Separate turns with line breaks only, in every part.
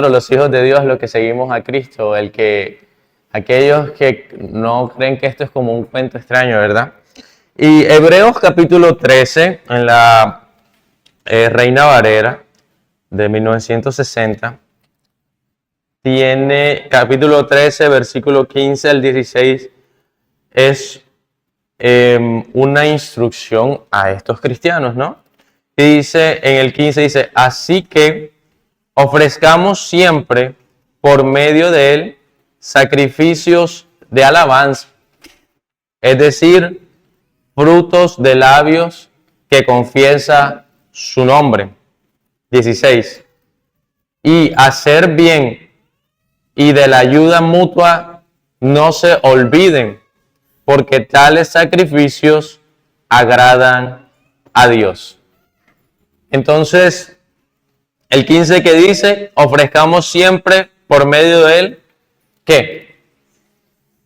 los hijos de Dios, los que seguimos a Cristo, aquellos que no creen que esto es como un cuento extraño, ¿verdad? Y Hebreos capítulo 13, en la Reina Valera de 1960, tiene capítulo 13, versículo 15 al 16, es una instrucción a estos cristianos, ¿no? Y dice, en el 15 dice, así que ofrezcamos siempre por medio de él sacrificios de alabanza, es decir, frutos de labios que confiesa su nombre. 16. Y hacer bien y de la ayuda mutua no se olviden, porque tales sacrificios agradan a Dios. Entonces, el 15 que dice, ofrezcamos siempre por medio de él, ¿qué?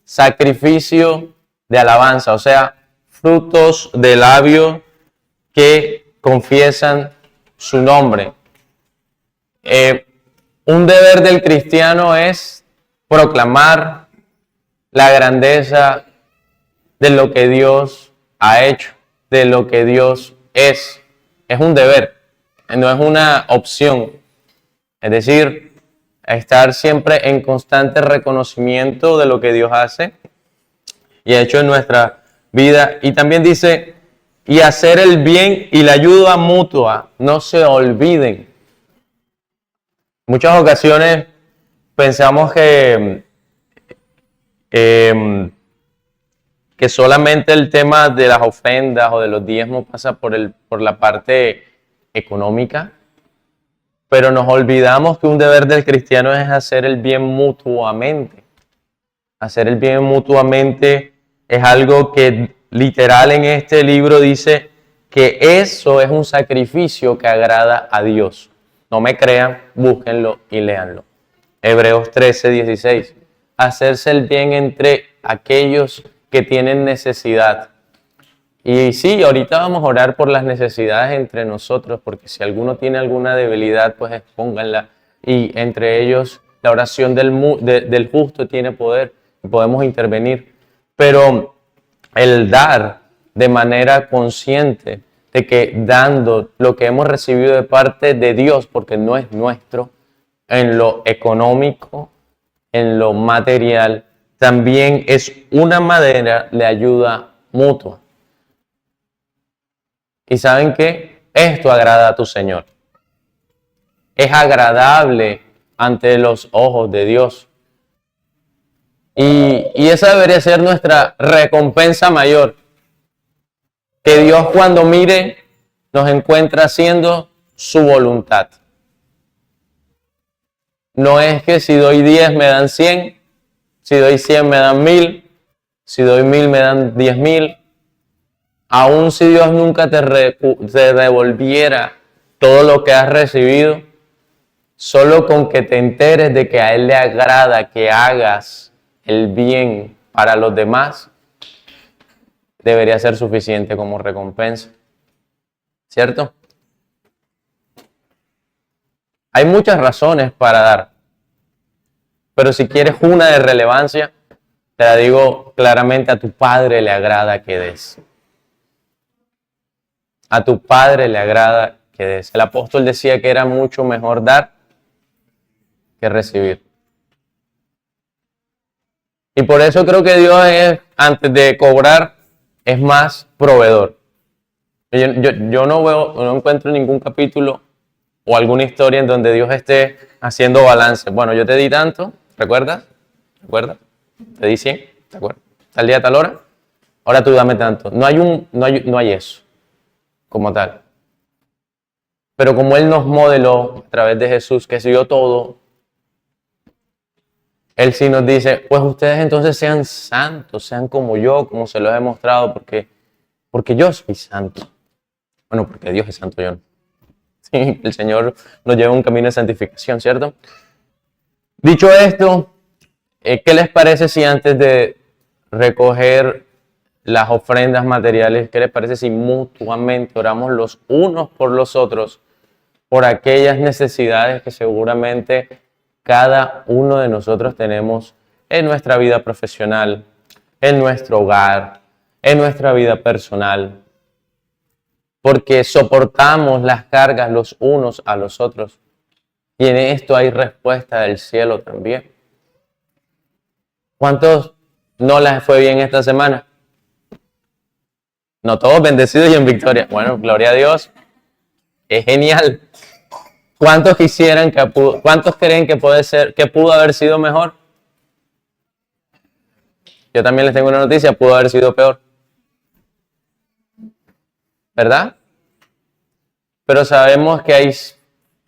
Sacrificio de alabanza, o sea, frutos de labio que confiesan su nombre. Un deber del cristiano es proclamar la grandeza de lo que Dios ha hecho, de lo que Dios es. Es un deber, no es una opción. Es decir, estar siempre en constante reconocimiento de lo que Dios hace y ha hecho en nuestra vida. Y también dice, y hacer el bien y la ayuda mutua, no se olviden. Muchas ocasiones pensamos que solamente el tema de las ofrendas o de los diezmos pasa por la parte económica, pero nos olvidamos que un deber del cristiano es hacer el bien mutuamente. Hacer el bien mutuamente es algo que literal en este libro dice que eso es un sacrificio que agrada a Dios. No me crean, búsquenlo y léanlo. Hebreos 13, 16. Hacerse el bien entre aquellos que tienen necesidad. Y sí, ahorita vamos a orar por las necesidades entre nosotros, porque si alguno tiene alguna debilidad, pues expónganla. Y entre ellos, la oración del justo tiene poder y podemos intervenir. Pero el dar de manera consciente, de que dando lo que hemos recibido de parte de Dios, porque no es nuestro, en lo económico, en lo material, también es una manera de ayuda mutua. ¿Y saben qué? Esto agrada a tu Señor. Es agradable ante los ojos de Dios. Y esa debería ser nuestra recompensa mayor. Que Dios cuando mire nos encuentra haciendo su voluntad. No es que si doy 10 me dan 100, si doy 100 me dan 1000, si doy 1000 me dan 10,000. Aún si Dios nunca te devolviera todo lo que has recibido, solo con que te enteres de que a Él le agrada que hagas el bien para los demás, debería ser suficiente como recompensa. ¿Cierto? Hay muchas razones para dar, pero si quieres una de relevancia, te la digo claramente, a tu Padre le agrada que des. A tu Padre le agrada que des. El apóstol decía que era mucho mejor dar que recibir. Y por eso creo que Dios es, antes de cobrar, es más proveedor. Yo no encuentro ningún capítulo o alguna historia en donde Dios esté haciendo balance. Bueno, yo te di tanto, ¿recuerdas? ¿Recuerdas? Te di 100, ¿te acuerdas? Tal día, tal hora. Ahora tú dame tanto. No hay eso como tal. Pero como Él nos modeló a través de Jesús, que se dio todo, Él sí nos dice, pues ustedes entonces sean santos, sean como yo, como se los he mostrado, porque yo soy santo. Bueno, porque Dios es santo, yo no. Sí, el Señor nos lleva un camino de santificación, ¿cierto? Dicho esto, ¿qué les parece si antes de recoger las ofrendas materiales, qué les parece si mutuamente oramos los unos por los otros, por aquellas necesidades que seguramente cada uno de nosotros tenemos en nuestra vida profesional, en nuestro hogar, en nuestra vida personal, porque soportamos las cargas los unos a los otros. Y en esto hay respuesta del cielo también. ¿Cuántos no les fue bien esta semana? No, todos bendecidos y en victoria. Bueno, gloria a Dios. Es genial. ¿Cuántos cuántos creen que pudo haber sido mejor? Yo también les tengo una noticia, pudo haber sido peor. ¿Verdad? Pero sabemos que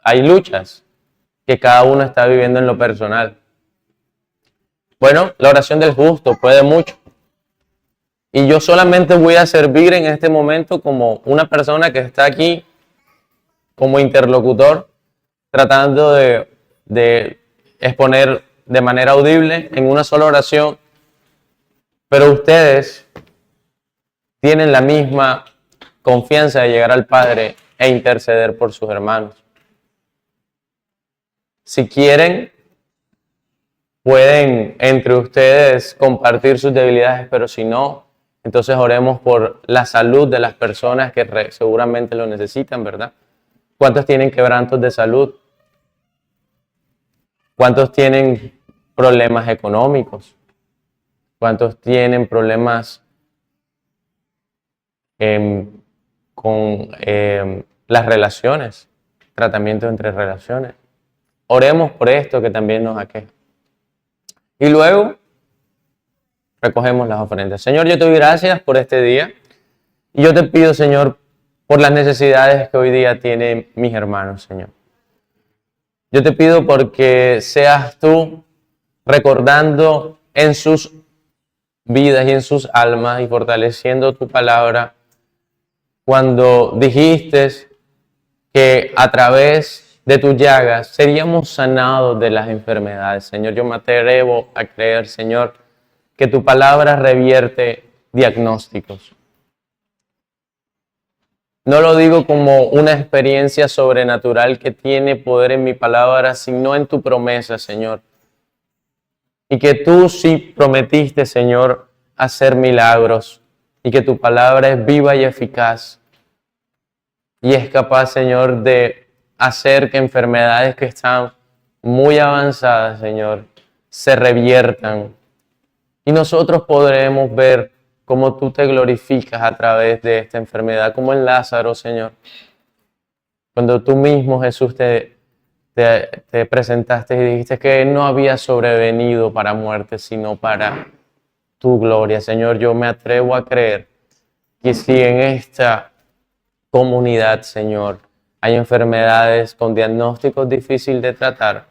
hay luchas que cada uno está viviendo en lo personal. Bueno, la oración del justo puede mucho. Y yo solamente voy a servir en este momento como una persona que está aquí como interlocutor, tratando de exponer de manera audible en una sola oración. Pero ustedes tienen la misma confianza de llegar al Padre e interceder por sus hermanos. Si quieren, pueden entre ustedes compartir sus debilidades, pero si no, entonces oremos por la salud de las personas que seguramente lo necesitan, ¿verdad? ¿Cuántos tienen quebrantos de salud? ¿Cuántos tienen problemas económicos? ¿Cuántos tienen problemas con las relaciones? Tratamiento entre relaciones. Oremos por esto que también nos aqueja. Y luego recogemos las ofrendas. Señor, yo te doy gracias por este día. Y yo te pido, Señor, por las necesidades que hoy día tienen mis hermanos, Señor. Yo te pido porque seas tú recordando en sus vidas y en sus almas y fortaleciendo tu palabra cuando dijiste que a través de tus llagas seríamos sanados de las enfermedades. Señor, yo me atrevo a creer, Señor, que tu palabra revierte diagnósticos. No lo digo como una experiencia sobrenatural que tiene poder en mi palabra, sino en tu promesa, Señor. Y que tú sí prometiste, Señor, hacer milagros. Y que tu palabra es viva y eficaz. Y es capaz, Señor, de hacer que enfermedades que están muy avanzadas, Señor, se reviertan. Y nosotros podremos ver cómo tú te glorificas a través de esta enfermedad, como en Lázaro, Señor. Cuando tú mismo, Jesús, te presentaste y dijiste que no había sobrevenido para muerte, sino para tu gloria. Señor, yo me atrevo a creer que si en esta comunidad, Señor, hay enfermedades con diagnósticos difíciles de tratar,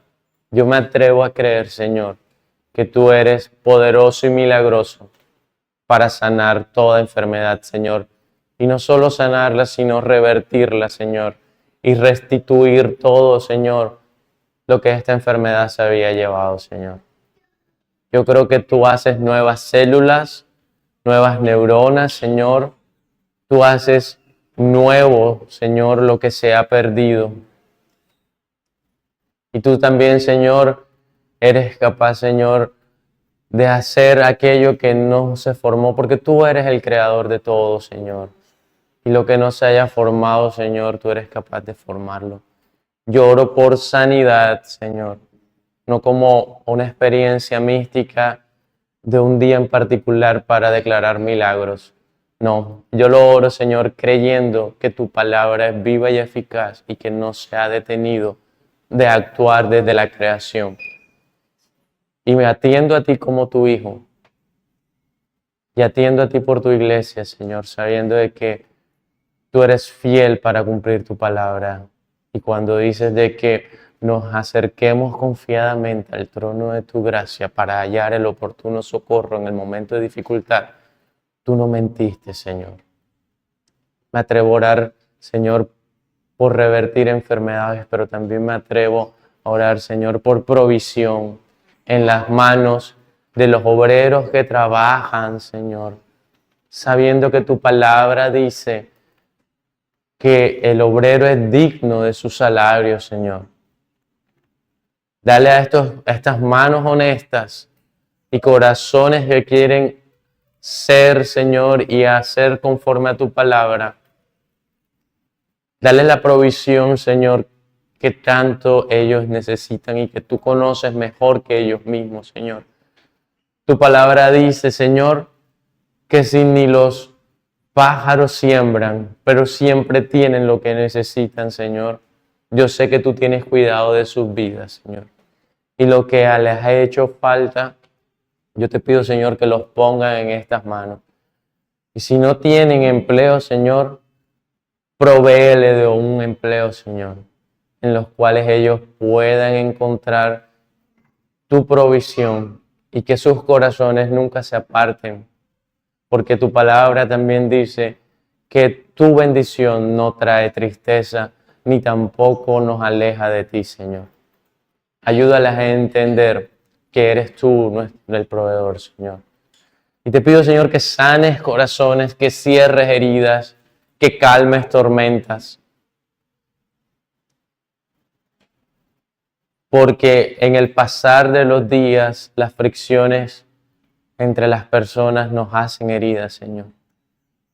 yo me atrevo a creer, Señor, que tú eres poderoso y milagroso para sanar toda enfermedad, Señor. Y no solo sanarla, sino revertirla, Señor. Y restituir todo, Señor, lo que esta enfermedad se había llevado, Señor. Yo creo que tú haces nuevas células, nuevas neuronas, Señor. Tú haces nuevo, Señor, lo que se ha perdido. Y tú también, Señor, eres capaz, Señor, de hacer aquello que no se formó, porque tú eres el creador de todo, Señor. Y lo que no se haya formado, Señor, tú eres capaz de formarlo. Yo oro por sanidad, Señor, no como una experiencia mística de un día en particular para declarar milagros. No, yo lo oro, Señor, creyendo que tu palabra es viva y eficaz y que no se ha detenido de actuar desde la creación. Y me atiendo a ti como tu hijo. Y atiendo a ti por tu iglesia, Señor, sabiendo de que tú eres fiel para cumplir tu palabra. Y cuando dices de que nos acerquemos confiadamente al trono de tu gracia para hallar el oportuno socorro en el momento de dificultad, tú no mentiste, Señor. Me atrevo a orar, Señor, por revertir enfermedades, pero también me atrevo a orar, Señor, por provisión en las manos de los obreros que trabajan, Señor, sabiendo que tu palabra dice que el obrero es digno de su salario, Señor. Dale a estas manos honestas y corazones que quieren ser, Señor, y hacer conforme a tu palabra. Dale la provisión, Señor, que tanto ellos necesitan y que tú conoces mejor que ellos mismos, Señor. Tu palabra dice, Señor, que si ni los pájaros siembran, pero siempre tienen lo que necesitan, Señor. Yo sé que tú tienes cuidado de sus vidas, Señor. Y lo que les ha hecho falta, yo te pido, Señor, que los pongan en estas manos. Y si no tienen empleo, Señor, provéele de un empleo, Señor, en los cuales ellos puedan encontrar tu provisión y que sus corazones nunca se aparten. Porque tu palabra también dice que tu bendición no trae tristeza ni tampoco nos aleja de ti, Señor. Ayúdales a entender que eres tú el proveedor, Señor. Y te pido, Señor, que sanes corazones, que cierres heridas, que calmes tormentas. Porque en el pasar de los días, las fricciones entre las personas nos hacen heridas, Señor.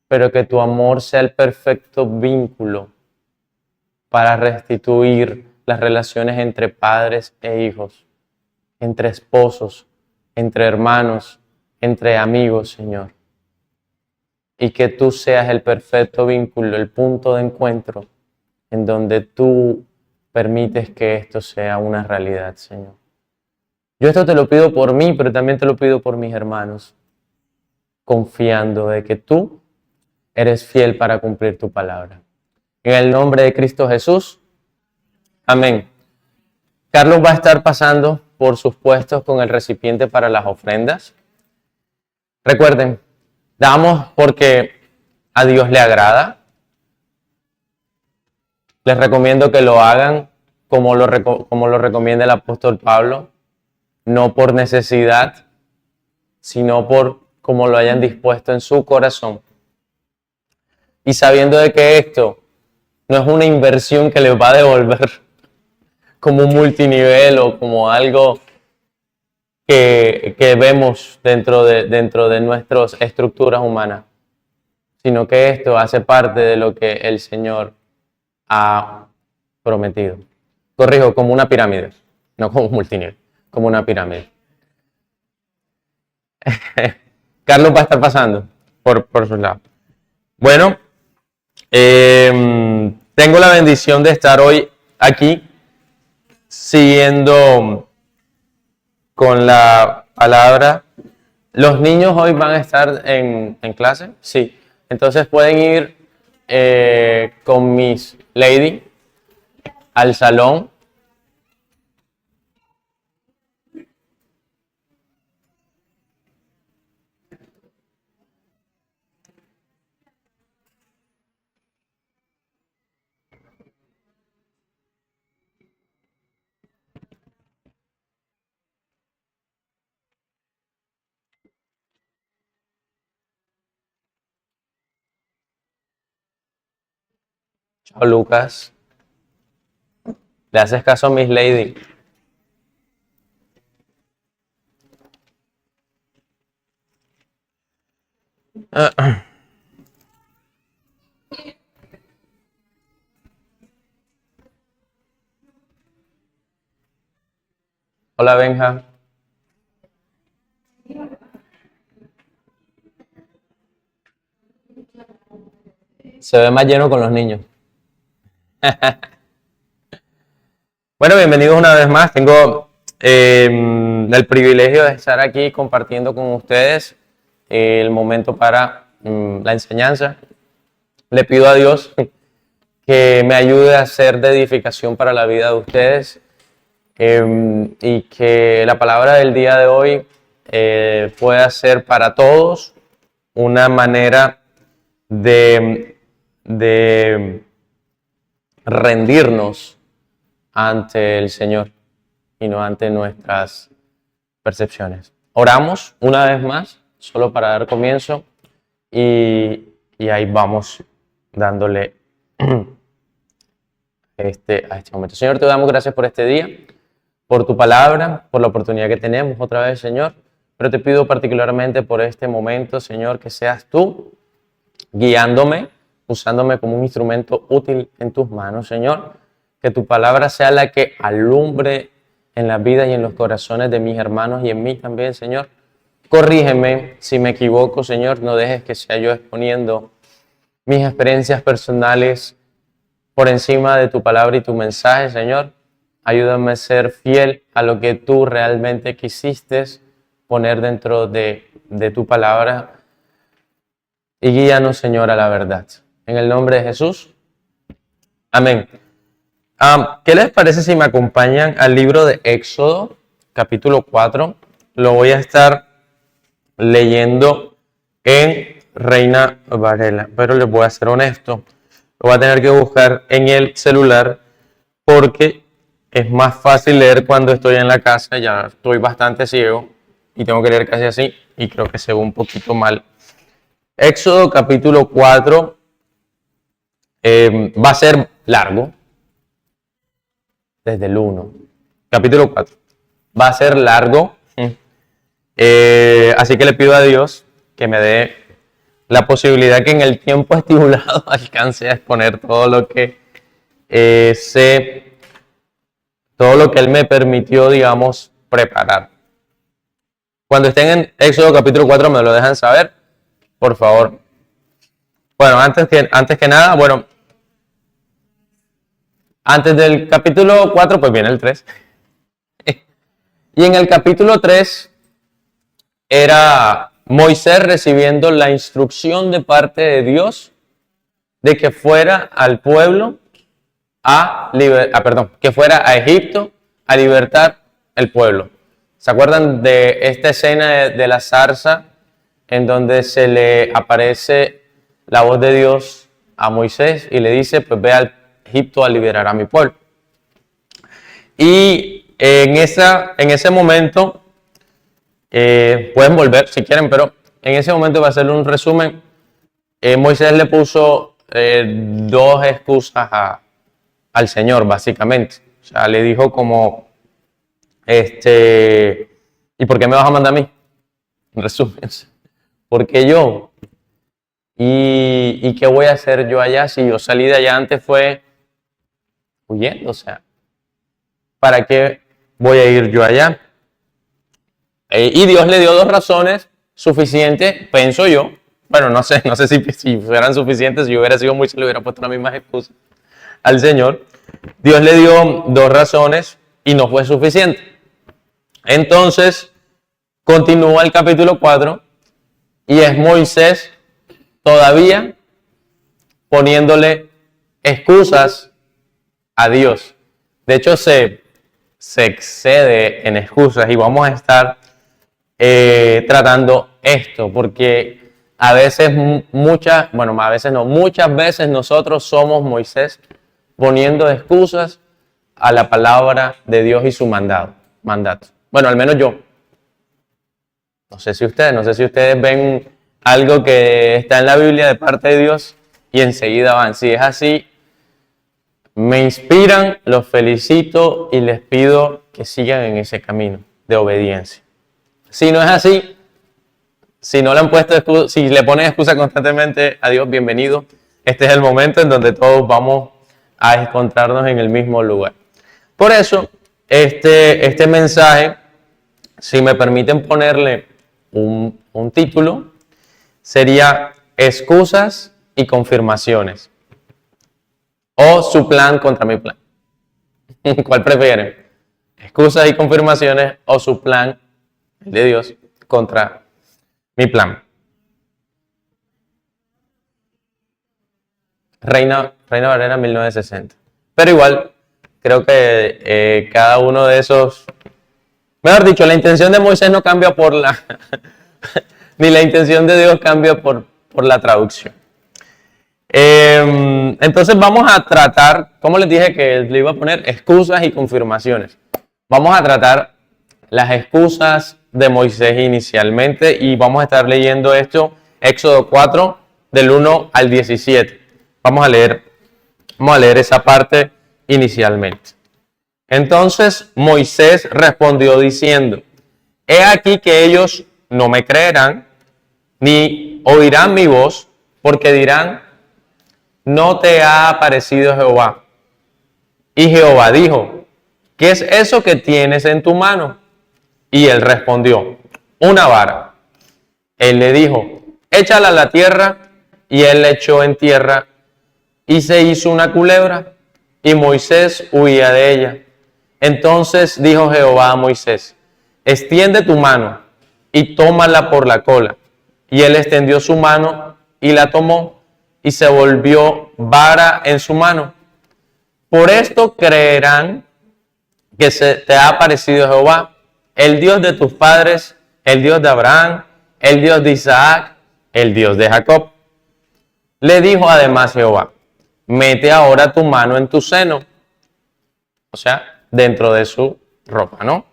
Pero que tu amor sea el perfecto vínculo para restituir las relaciones entre padres e hijos, entre esposos, entre hermanos, entre amigos, Señor. Y que tú seas el perfecto vínculo, el punto de encuentro en donde tú permites que esto sea una realidad, Señor. Yo esto te lo pido por mí, pero también te lo pido por mis hermanos, confiando de que tú eres fiel para cumplir tu palabra. En el nombre de Cristo Jesús, amén. Carlos va a estar pasando por sus puestos con el recipiente para las ofrendas. Recuerden, damos porque a Dios le agrada. Les recomiendo que lo hagan como lo recomienda el apóstol Pablo, no por necesidad, sino por como lo hayan dispuesto en su corazón. Y sabiendo de que esto no es una inversión que les va a devolver como un multinivel o como algo que vemos dentro de nuestras estructuras humanas, sino que esto hace parte de lo que el Señor ha prometido. Corrijo, como una pirámide, no como un multinivel, como una pirámide. Carlos va a estar pasando por sus lados. Bueno, tengo la bendición de estar hoy aquí siguiendo con la palabra. ¿Los niños hoy van a estar en clase? Sí. Entonces pueden ir con Miss Lady al salón. Chao, Lucas. ¿Le haces caso a Miss Lady? Hola, Benja. Se ve más lleno con los niños. Bueno, bienvenidos una vez más. Tengo el privilegio de estar aquí compartiendo con ustedes el momento para la enseñanza. Le pido a Dios que me ayude a ser de edificación para la vida de ustedes y que la palabra del día de hoy pueda ser para todos una manera de rendirnos ante el Señor y no ante nuestras percepciones. Oramos una vez más, solo para dar comienzo, y ahí vamos dándole a este momento. Señor, te damos gracias por este día, por tu palabra, por la oportunidad que tenemos otra vez, Señor. Pero te pido particularmente por este momento, Señor, que seas tú guiándome, usándome como un instrumento útil en tus manos, Señor. Que tu palabra sea la que alumbre en la vida y en los corazones de mis hermanos y en mí también, Señor. Corrígeme si me equivoco, Señor. No dejes que sea yo exponiendo mis experiencias personales por encima de tu palabra y tu mensaje, Señor. Ayúdame a ser fiel a lo que tú realmente quisiste poner dentro de tu palabra y guíanos, Señor, a la verdad. En el nombre de Jesús. Amén. ¿Qué les parece si me acompañan al libro de Éxodo, capítulo 4? Lo voy a estar leyendo en Reina Varela, pero les voy a ser honesto. Lo voy a tener que buscar en el celular porque es más fácil leer cuando estoy en la casa. Ya estoy bastante ciego y tengo que leer casi así y creo que se ve un poquito mal. Éxodo capítulo 4 va a ser largo desde el 1. Capítulo 4 va a ser largo, así que le pido a Dios que me dé la posibilidad que en el tiempo estipulado alcance a exponer todo lo que sé, todo lo que Él me permitió, digamos, preparar. Cuando estén en Éxodo capítulo 4 me lo dejan saber, por favor. Bueno, antes que nada, antes del capítulo 4 pues viene el 3. Y en el capítulo 3 era Moisés recibiendo la instrucción de parte de Dios de que fuera al pueblo que fuera a Egipto a libertar el pueblo. ¿Se acuerdan de esta escena de la zarza en donde se le aparece la voz de Dios a Moisés y le dice, pues ve a Egipto a liberar a mi pueblo? Y en ese momento, pueden volver si quieren, pero en ese momento, va a hacerle un resumen, Moisés le puso dos excusas al Señor, básicamente. O sea, le dijo como, ¿y por qué me vas a mandar a mí? En resumen, ¿por qué yo? ¿Y qué voy a hacer yo allá si yo salí de allá antes fue huyendo? O sea, ¿para qué voy a ir yo allá? Y Dios le dio dos razones suficientes, pienso yo. Bueno, no sé si fueran suficientes. Si yo hubiera sido Moisés, le hubiera puesto las mismas excusas al Señor. Dios le dio dos razones y no fue suficiente. Entonces, continúa el capítulo 4 y es Moisés todavía poniéndole excusas a Dios. De hecho, se excede en excusas y vamos a estar tratando esto porque a veces muchas veces nosotros somos Moisés poniendo excusas a la palabra de Dios y su mandato. Bueno, al menos yo. No sé si ustedes ven algo que está en la Biblia de parte de Dios y enseguida van. Si es así, me inspiran, los felicito y les pido que sigan en ese camino de obediencia. Si no es así, si no le han puesto excusa, si le ponen excusa constantemente a Dios, bienvenido. Este es el momento en donde todos vamos a encontrarnos en el mismo lugar. Por eso, este mensaje, si me permiten ponerle un título, sería excusas y confirmaciones. O su plan contra mi plan. ¿Cuál prefieren? Excusas y confirmaciones o su plan de Dios contra mi plan. Reina Valera 1960. Pero igual, creo que cada uno de esos, mejor dicho, la intención de Moisés no cambia por ni la intención de Dios cambia por la traducción. Entonces vamos a tratar, como les dije que le iba a poner excusas y confirmaciones. Vamos a tratar las excusas de Moisés inicialmente y vamos a estar leyendo esto, Éxodo 4, del 1 al 17. Vamos a leer esa parte inicialmente. Entonces Moisés respondió diciendo: he aquí que ellos no me creerán, ni oirán mi voz, porque dirán: no te ha aparecido Jehová. Y Jehová dijo: ¿qué es eso que tienes en tu mano? Y él respondió: una vara. Él le dijo: échala a la tierra. Y él la echó en tierra, y se hizo una culebra, y Moisés huía de ella. Entonces dijo Jehová a Moisés: extiende tu mano, y tómala por la cola. Y él extendió su mano, y la tomó, y se volvió vara en su mano. Por esto creerán que se te ha aparecido Jehová, el Dios de tus padres, el Dios de Abraham, el Dios de Isaac, el Dios de Jacob. Le dijo además Jehová: mete ahora tu mano en tu seno, o sea, dentro de su ropa, ¿no?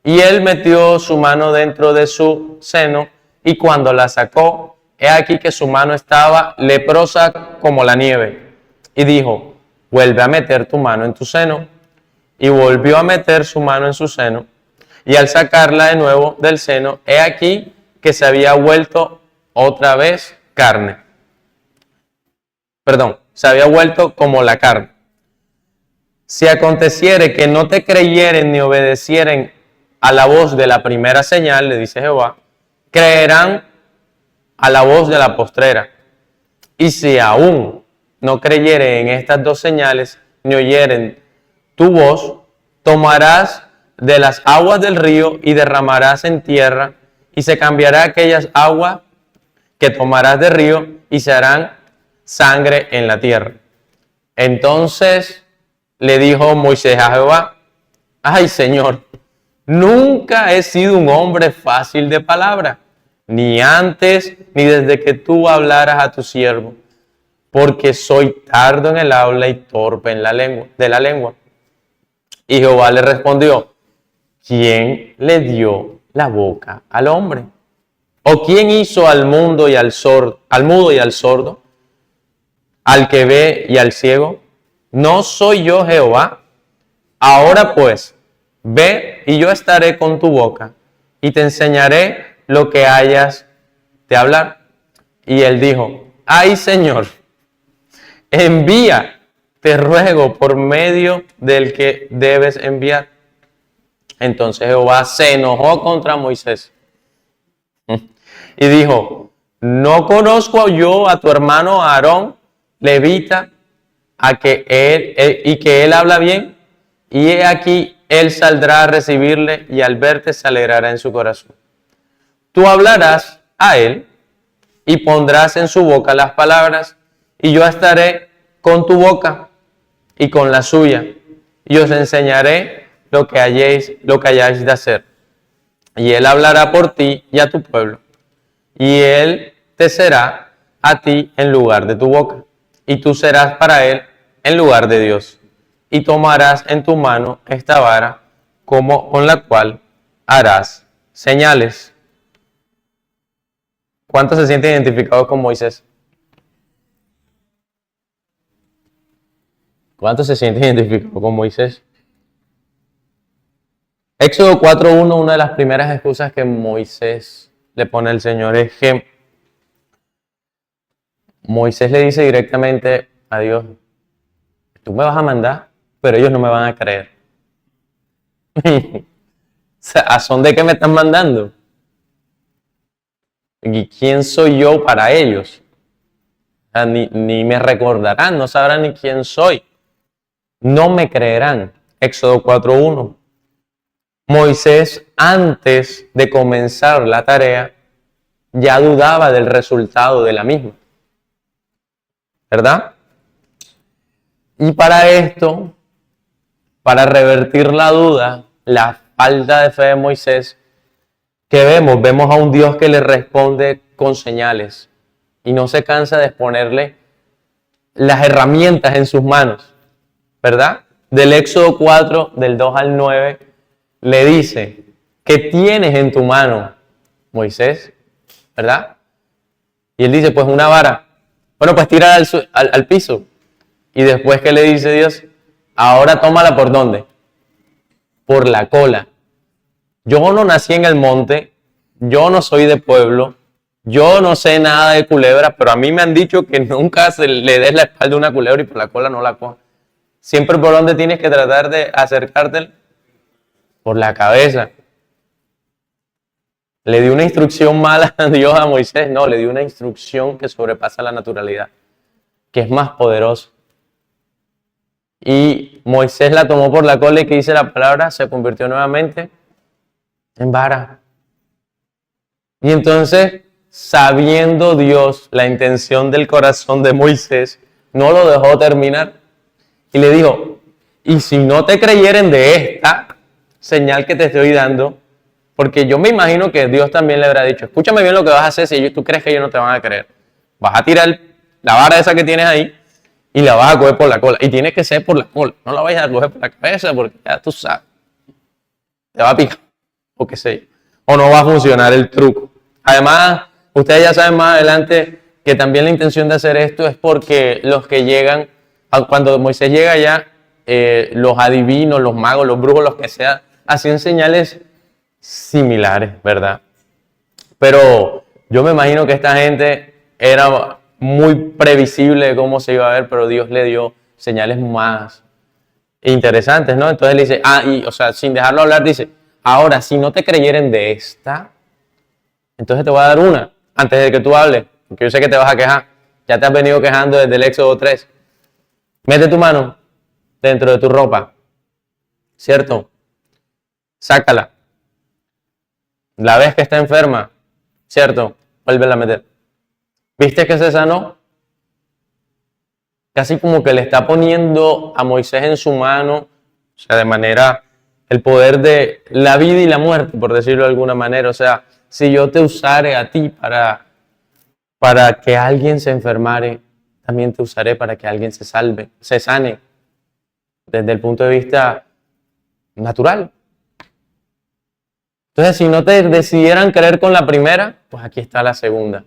Y él metió su mano dentro de su seno, y cuando la sacó, he aquí que su mano estaba leprosa como la nieve. Y dijo: vuelve a meter tu mano en tu seno. Y volvió a meter su mano en su seno, y al sacarla de nuevo del seno, he aquí que se había vuelto otra vez carne. Se había vuelto como la carne. Si aconteciere que no te creyeren ni obedecieren a la voz de la primera señal, le dice Jehová, creerán a la voz de la postrera. Y si aún no creyeren en estas dos señales, ni oyeren tu voz, tomarás de las aguas del río y derramarás en tierra, y se cambiará aquellas aguas que tomarás del río y se harán sangre en la tierra. Entonces le dijo Moisés a Jehová: ay, Señor, nunca he sido un hombre fácil de palabra, ni antes ni desde que tú hablaras a tu siervo, porque soy tardo en el habla y torpe en la lengua. Y Jehová le respondió: ¿quién le dio la boca al hombre? ¿O quién hizo al mundo y al mudo y al sordo, al que ve y al ciego? ¿No soy yo Jehová? Ahora pues, ve y yo estaré con tu boca y te enseñaré lo que hayas de hablar. Y él dijo: ay, Señor, envía, te ruego, por medio del que debes enviar. Entonces Jehová se enojó contra Moisés y dijo: ¿no conozco yo a tu hermano Aarón, levita, y que él habla bien? Y he aquí, él saldrá a recibirle, y al verte se alegrará en su corazón. Tú hablarás a él y pondrás en su boca las palabras, y yo estaré con tu boca y con la suya, y os enseñaré lo que hayáis de hacer. Y él hablará por ti y a tu pueblo, y él te será a ti en lugar de tu boca, y tú serás para él en lugar de Dios. Y tomarás en tu mano esta vara, con la cual harás señales. ¿Cuántos se sienten identificados con Moisés? ¿Cuántos se sienten identificados con Moisés? Éxodo 4:1, una de las primeras excusas que Moisés le pone al Señor es que Moisés le dice directamente a Dios: tú me vas a mandar, pero ellos no me van a creer. O sea, ¿a son de qué me están mandando? ¿Y quién soy yo para ellos? O sea, ni me recordarán, no sabrán ni quién soy. No me creerán. Éxodo 4:1. Moisés, antes de comenzar la tarea, ya dudaba del resultado de la misma. ¿Verdad? Y para esto, para revertir la duda, la falta de fe de Moisés, ¿qué vemos? Vemos a un Dios que le responde con señales y no se cansa de ponerle las herramientas en sus manos, ¿verdad? Del Éxodo 4, del 2 al 9, le dice: ¿qué tienes en tu mano, Moisés? ¿Verdad? Y él dice: pues una vara. Bueno, pues tírala al piso. Y después, ¿qué le dice Dios? Ahora tómala ¿por dónde? por la cola. Yo no nací en el monte, yo no soy de pueblo, yo no sé nada de culebras, pero a mí me han dicho que nunca se le des la espalda a una culebra y por la cola no la cojas. Siempre por donde tienes que tratar de acercarte, por la cabeza. ¿Le dio una instrucción mala a Dios a Moisés? No, le dio una instrucción que sobrepasa la naturalidad, que es más poderosa. Y Moisés la tomó por la cola y, que dice la palabra, se convirtió nuevamente en vara. Y entonces, sabiendo Dios la intención del corazón de Moisés, no lo dejó terminar. Y le dijo, y si no te creyeren de esta señal que te estoy dando, porque yo me imagino que Dios también le habrá dicho, escúchame bien lo que vas a hacer si tú crees que ellos no te van a creer. Vas a tirar la vara esa que tienes ahí y la vas a coger por la cola. Y tiene que ser por la cola, no la vayas a coger por la cabeza porque ya tú sabes, te va a picar o qué sé yo. O no va a funcionar el truco. Además, ustedes ya saben más adelante que también la intención de hacer esto es porque los que llegan, cuando Moisés llega allá, los adivinos, los magos, los brujos, los que sea, hacían señales similares, ¿verdad? Pero yo me imagino que esta gente era muy previsible de cómo se iba a ver, pero Dios le dio señales más interesantes, ¿no? Entonces le dice, sin dejarlo hablar, dice, ahora, si no te creyeren de esta, entonces te voy a dar una, antes de que tú hables, porque yo sé que te vas a quejar. Ya te has venido quejando desde el Éxodo 3. Mete tu mano dentro de tu ropa, ¿cierto? Sácala. La ves que está enferma, ¿cierto? Vuélvela a meter. ¿Viste que se sanó? Casi como que le está poniendo a Moisés en su mano, o sea, de manera, el poder de la vida y la muerte, por decirlo de alguna manera. O sea, si yo te usare a ti para que alguien se enfermare, también te usaré para que alguien se salve, se sane, desde el punto de vista natural. Entonces, si no te decidieran creer con la primera, pues aquí está la segunda.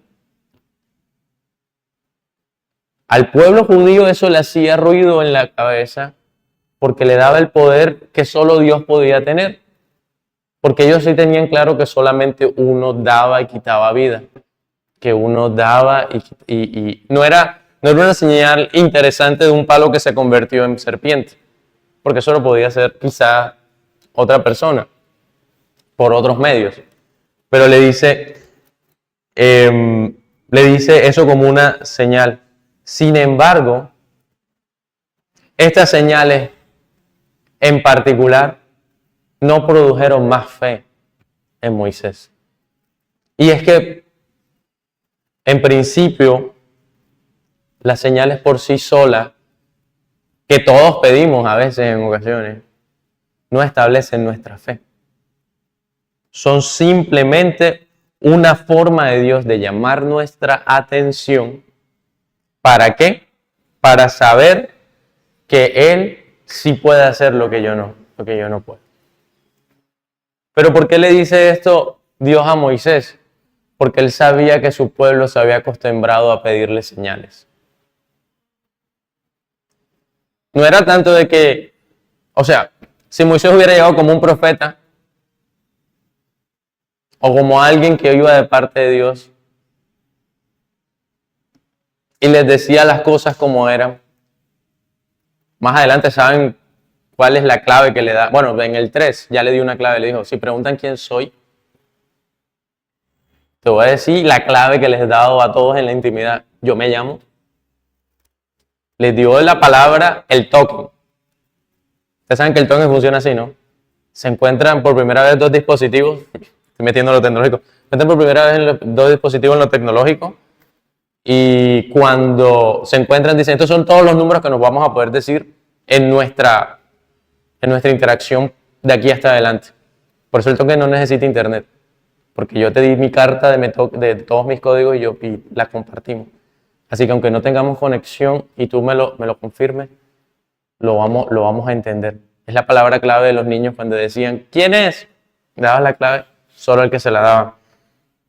Al pueblo judío eso le hacía ruido en la cabeza porque le daba el poder que solo Dios podía tener. Porque ellos sí tenían claro que solamente uno daba y quitaba vida. Que uno daba y no era una señal interesante de un palo que se convirtió en serpiente. Porque eso lo podía hacer quizá otra persona por otros medios. Pero le dice eso como una señal. Sin embargo, estas señales en particular no produjeron más fe en Moisés. Y es que, en principio, las señales por sí solas, que todos pedimos a veces en ocasiones, no establecen nuestra fe. Son simplemente una forma de Dios de llamar nuestra atención. ¿Para qué? Para saber que Él sí puede hacer lo que yo no puedo. Pero ¿por qué le dice esto Dios a Moisés? Porque Él sabía que su pueblo se había acostumbrado a pedirle señales. No era tanto de que, si Moisés hubiera llegado como un profeta o como alguien que iba de parte de Dios y les decía las cosas como eran, más adelante saben cuál es la clave que le da. Bueno, en el 3 ya le dio una clave, le dijo, si preguntan quién soy, te voy a decir la clave que les he dado a todos en la intimidad. Yo me llamo. Les dio la palabra el token. Ustedes saben que el token funciona así, ¿no? Se encuentran por primera vez dos dispositivos. Estoy metiendo lo tecnológico. Se encuentran por primera vez dos dispositivos en lo tecnológico. Y cuando se encuentran, dicen, estos son todos los números que nos vamos a poder decir en nuestra interacción de aquí hasta adelante. Por eso el token no necesita internet. Porque yo te di mi carta de todos mis códigos y la compartimos. Así que aunque no tengamos conexión y tú me lo confirmes, lo vamos a entender. Es la palabra clave de los niños cuando decían, ¿quién es? Dabas la clave, solo el que se la daba.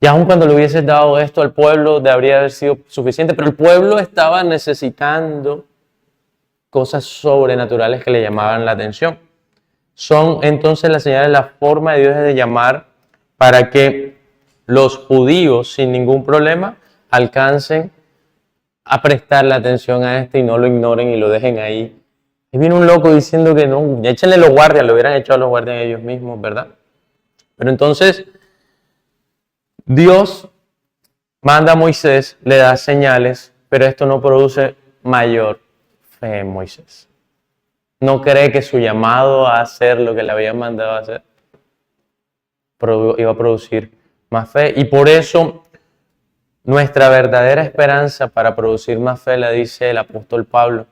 Y aun cuando le hubieses dado esto al pueblo, debería haber sido suficiente, pero el pueblo estaba necesitando cosas sobrenaturales que le llamaban la atención. son entonces las señales, la forma de Dios de llamar para que los judíos sin ningún problema alcancen a prestarle atención a esto y no lo ignoren y lo dejen ahí. Y viene un loco diciendo que no, échenle los guardias, lo hubieran echado a los guardias ellos mismos, ¿verdad? Pero entonces Dios manda a Moisés, le da señales, pero esto no produce mayor fe en Moisés. No cree que su llamado a hacer lo que le habían mandado a hacer iba a producir más fe. Y por eso nuestra verdadera esperanza para producir más fe la dice el apóstol Pablo.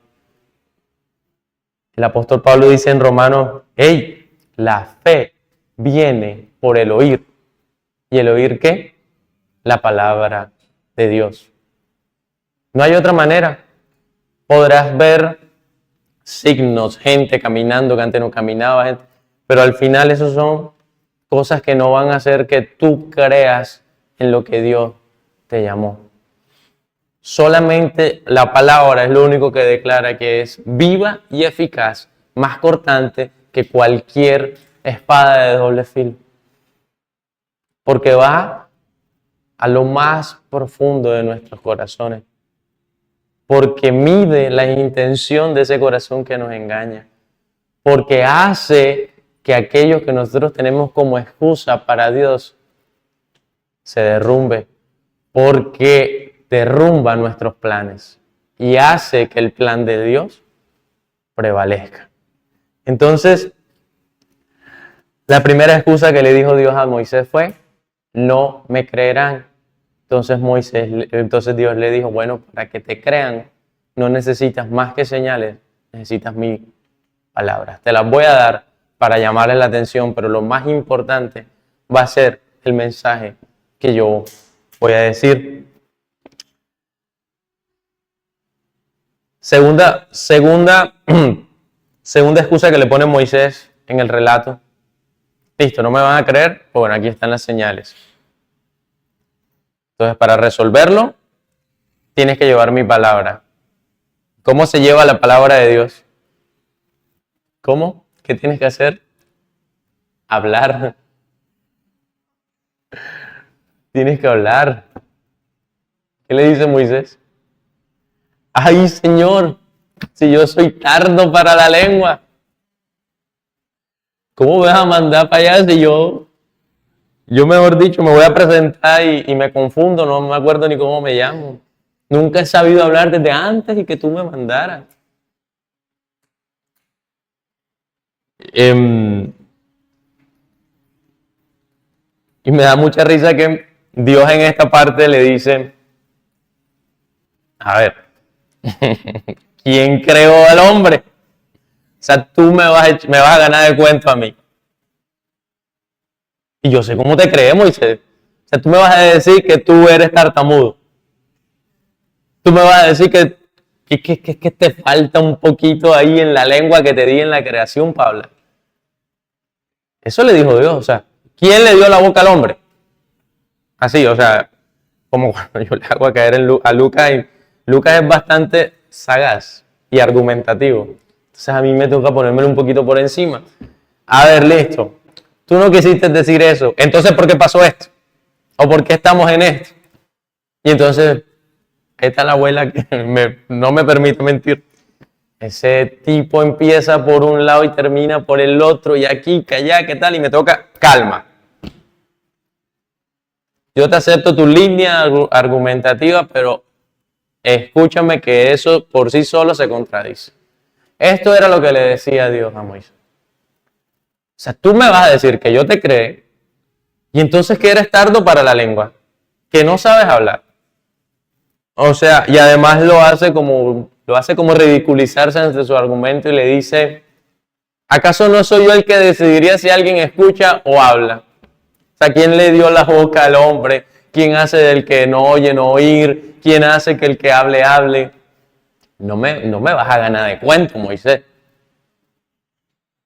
El apóstol Pablo dice en Romanos, hey, la fe viene por el oír. ¿Y el oír qué? La palabra de Dios. No hay otra manera. Podrás ver signos, gente caminando que antes no caminaba, gente, pero al final esos son cosas que no van a hacer que tú creas en lo que Dios te llamó. Solamente la palabra es lo único que declara que es viva y eficaz, más cortante que cualquier espada de doble filo. Porque va a lo más profundo de nuestros corazones. Porque mide la intención de ese corazón que nos engaña. Porque hace que aquello que nosotros tenemos como excusa para Dios se derrumbe. Porque derrumba nuestros planes y hace que el plan de Dios prevalezca. Entonces, la primera excusa que le dijo Dios a Moisés fue, no me creerán. Entonces Dios le dijo, bueno, para que te crean, no necesitas más que señales, necesitas mi palabra. Te las voy a dar para llamarles la atención, pero lo más importante va a ser el mensaje que yo voy a decir. Segunda excusa que le pone Moisés en el relato. Listo, no me van a creer, pues bueno, aquí están las señales. Entonces, para resolverlo, tienes que llevar mi palabra. ¿Cómo se lleva la palabra de Dios? ¿Cómo? ¿Qué tienes que hacer? Hablar. Tienes que hablar. ¿Qué le dice Moisés? ¡Ay, Señor! Si yo soy tardo para la lengua. ¿Cómo me vas a mandar para allá si yo mejor dicho, me voy a presentar y me confundo, no me acuerdo ni cómo me llamo? Nunca he sabido hablar desde antes y que tú me mandaras. Y me da mucha risa que Dios en esta parte le dice, a ver, ¿quién creó al hombre? O sea, tú me vas a ganar de cuento a mí. Y yo sé cómo te crees, Moisés. O sea, tú me vas a decir que tú eres tartamudo. Tú me vas a decir que te falta un poquito ahí en la lengua que te di en la creación, Pablo. Eso le dijo Dios. O sea, ¿quién le dio la boca al hombre? Así, o sea, como cuando yo le hago a caer a Lucas. Y Lucas es bastante sagaz y argumentativo. Entonces a mí me toca ponérmelo un poquito por encima. A ver, listo. Tú no quisiste decir eso. Entonces, ¿por qué pasó esto? ¿O por qué estamos en esto? Y entonces, esta es la abuela que no me permite mentir. Ese tipo empieza por un lado y termina por el otro. Y aquí, que allá, ¿qué tal? Y me toca, calma. Yo te acepto tu línea argumentativa, pero escúchame que eso por sí solo se contradice. Esto era lo que le decía Dios a Moisés. O sea, tú me vas a decir que yo te creé y entonces que eres tardo para la lengua, que no sabes hablar. O sea, y además lo hace como ridiculizarse ante su argumento y le dice, ¿acaso no soy yo el que decidiría si alguien escucha o habla? O sea, ¿quién le dio la boca al hombre? ¿Quién hace del que no oye no oír? ¿Quién hace que el que hable hable? No me vas a ganar de cuento, Moisés.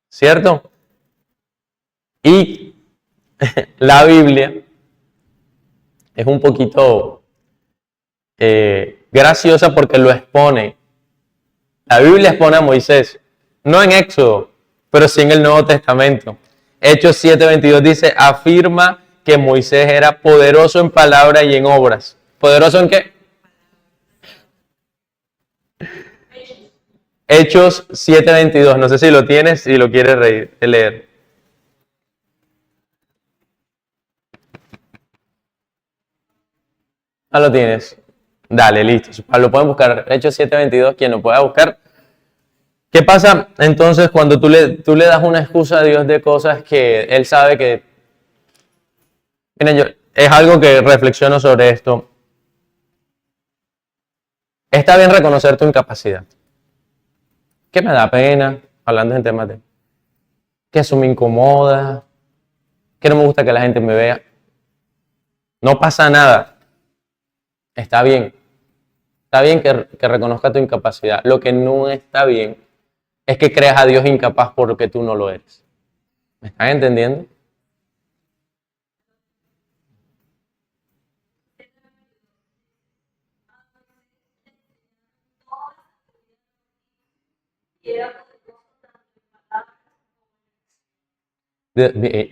¿Cierto? Y la Biblia es un poquito graciosa porque lo expone. La Biblia expone a Moisés, no en Éxodo, pero sí en el Nuevo Testamento. Hechos 7:22 dice, afirma que Moisés era poderoso en palabra y en obras. ¿Poderoso en qué? Hechos 7:22. No sé si lo tienes y lo quieres leer. Ah, lo tienes. Dale, listo. Lo pueden buscar. Hechos 7:22, quien lo pueda buscar. ¿Qué pasa entonces cuando tú le das una excusa a Dios de cosas que Él sabe que... Miren, es algo que reflexiono sobre esto. Está bien reconocer tu incapacidad. Que me da pena, hablando en temas de... Que eso me incomoda, que no me gusta que la gente me vea. No pasa nada. Está bien. Está bien que reconozca tu incapacidad. Lo que no está bien es que creas a Dios incapaz porque tú no lo eres. ¿Me están entendiendo?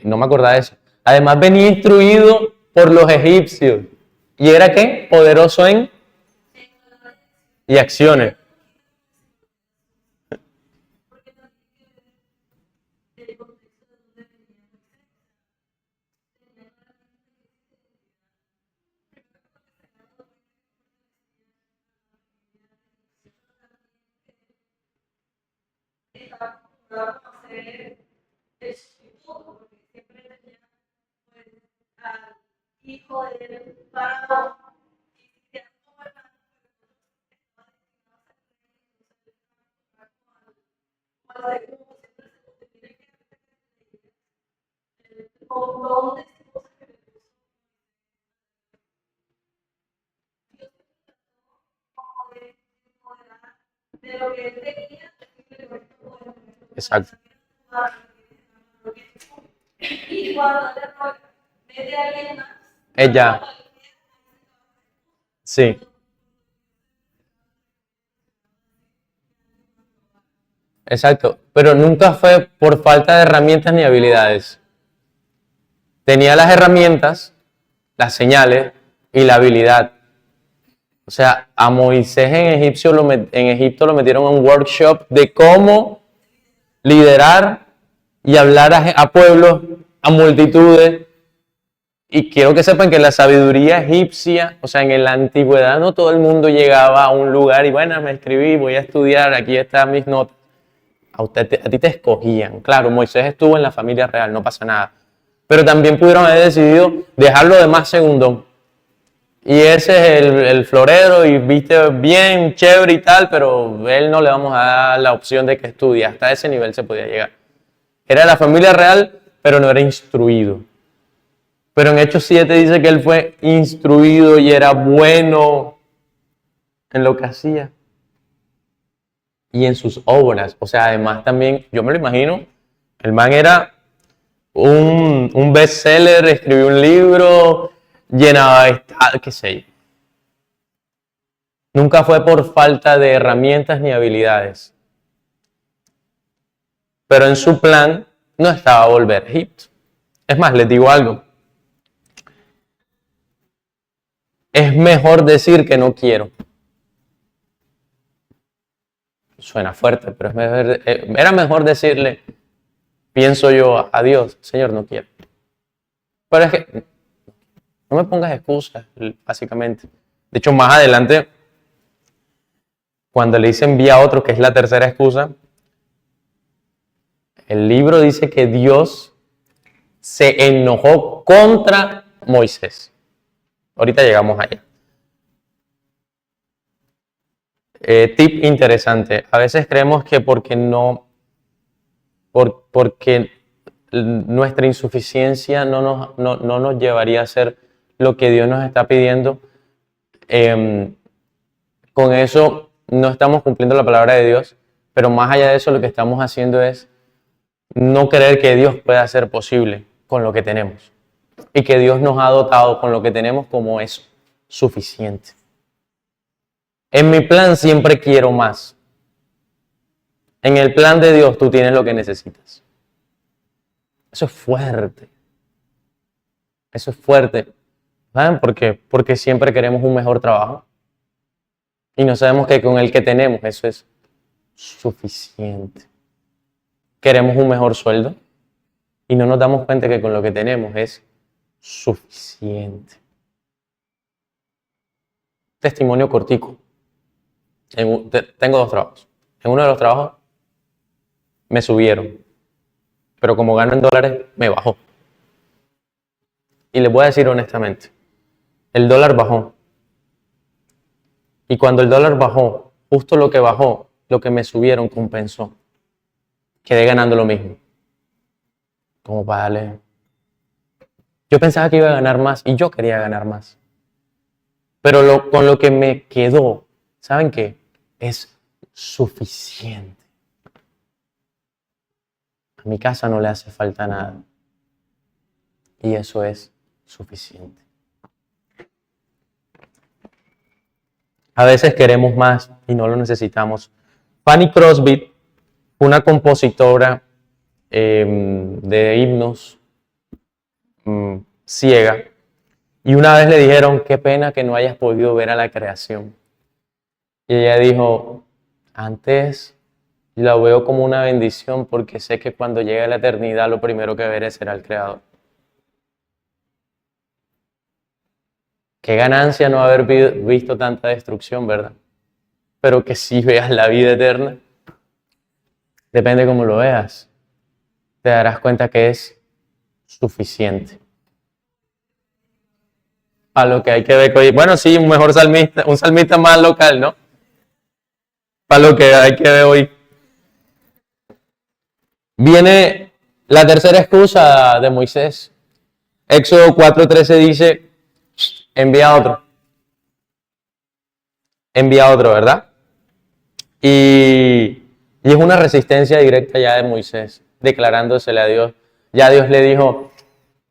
No me acordaba de eso. Además venía instruido por los egipcios. ¿Y era qué? Poderoso en y acciones. Exacto. Ella, sí, exacto. Pero nunca fue por falta de herramientas ni habilidades. Tenía las herramientas, las señales y la habilidad. O sea, a Moisés en Egipto lo metieron a un workshop de cómo liderar y hablar a pueblos, a multitudes. Y quiero que sepan que la sabiduría egipcia, o sea, en la antigüedad no todo el mundo llegaba a un lugar y bueno, me escribí, voy a estudiar, aquí están mis notas. A ti te escogían. Claro, Moisés estuvo en la familia real, no pasa nada. Pero también pudieron haber decidido dejarlo de más segundón. Y ese es el florero y viste bien, chévere y tal, pero él no le vamos a dar la opción de que estudie. Hasta ese nivel se podía llegar. Era de la familia real, pero no era instruido. Pero en Hechos 7 dice que él fue instruido y era bueno en lo que hacía. Y en sus obras. O sea, además también, yo me lo imagino, el man era un bestseller, escribió un libro, llenaba, qué sé yo. Nunca fue por falta de herramientas ni habilidades. Pero en su plan no estaba volver a Egipto. Es más, les digo algo. Es mejor decir que no quiero. Suena fuerte, pero era mejor decirle, pienso yo a Dios, Señor, no quiero. Pero es que no me pongas excusas, básicamente. De hecho, más adelante, cuando le dice envía a otro, que es la tercera excusa, el libro dice que Dios se enojó contra Moisés. Ahorita llegamos allá. Tip interesante. A veces creemos que porque nuestra insuficiencia no nos llevaría a hacer lo que Dios nos está pidiendo. Con eso no estamos cumpliendo la palabra de Dios, pero más allá de eso lo que estamos haciendo es no creer que Dios pueda hacer posible con lo que tenemos y que Dios nos ha dotado con lo que tenemos como es suficiente. En mi plan siempre quiero más. En el plan de Dios tú tienes lo que necesitas. Eso es fuerte. Eso es fuerte. ¿Saben por qué? Porque siempre queremos un mejor trabajo. Y no sabemos que con el que tenemos eso es suficiente. Queremos un mejor sueldo. Y no nos damos cuenta que con lo que tenemos es suficiente. Testimonio cortico. Tengo 2 trabajos. En uno de los trabajos me subieron, pero como gano en dólares, me bajó. Y les voy a decir honestamente, el dólar bajó. Y cuando el dólar bajó, justo lo que bajó, lo que me subieron compensó. Quedé ganando lo mismo. Como para darle. Yo pensaba que iba a ganar más y yo quería ganar más. Pero con lo que me quedó, ¿saben qué? Es suficiente. A mi casa no le hace falta nada. Y eso es suficiente. A veces queremos más y no lo necesitamos. Fanny Crosby, una compositora de himnos ciega, y una vez le dijeron, qué pena que no hayas podido ver a la creación. Y ella dijo, antes la veo como una bendición porque sé que cuando llegue a la eternidad lo primero que veré será el Creador. Qué ganancia no haber visto tanta destrucción, ¿verdad? Pero que si veas la vida eterna, depende cómo lo veas, te darás cuenta que es suficiente. A lo que hay que ver, bueno, sí, un mejor salmista, un salmista más local, ¿no? Para lo que hay que ver hoy. Viene la tercera excusa de Moisés. Éxodo 4:13 dice, envía otro. Envía otro, ¿verdad? Y es una resistencia directa ya de Moisés, declarándosele a Dios. Ya Dios le dijo,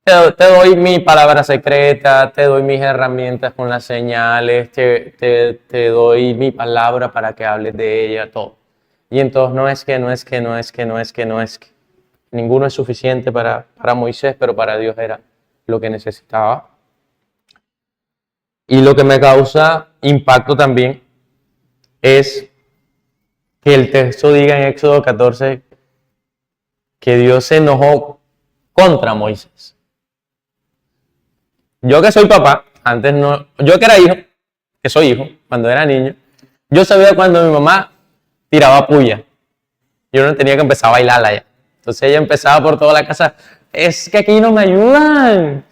te doy mi palabra secreta, te doy mis herramientas con las señales, te doy mi palabra para que hables de ella, todo. Y entonces no es que. Ninguno es suficiente para Moisés, pero para Dios era lo que necesitaba. Y lo que me causa impacto también es que el texto diga en Éxodo 14 que Dios se enojó contra Moisés. Yo que soy papá, antes no, yo que era hijo, que soy hijo, cuando era niño, yo sabía cuando mi mamá tiraba puya. Yo no tenía que empezar a bailarla ya. Entonces ella empezaba por toda la casa, es que aquí no me ayudan,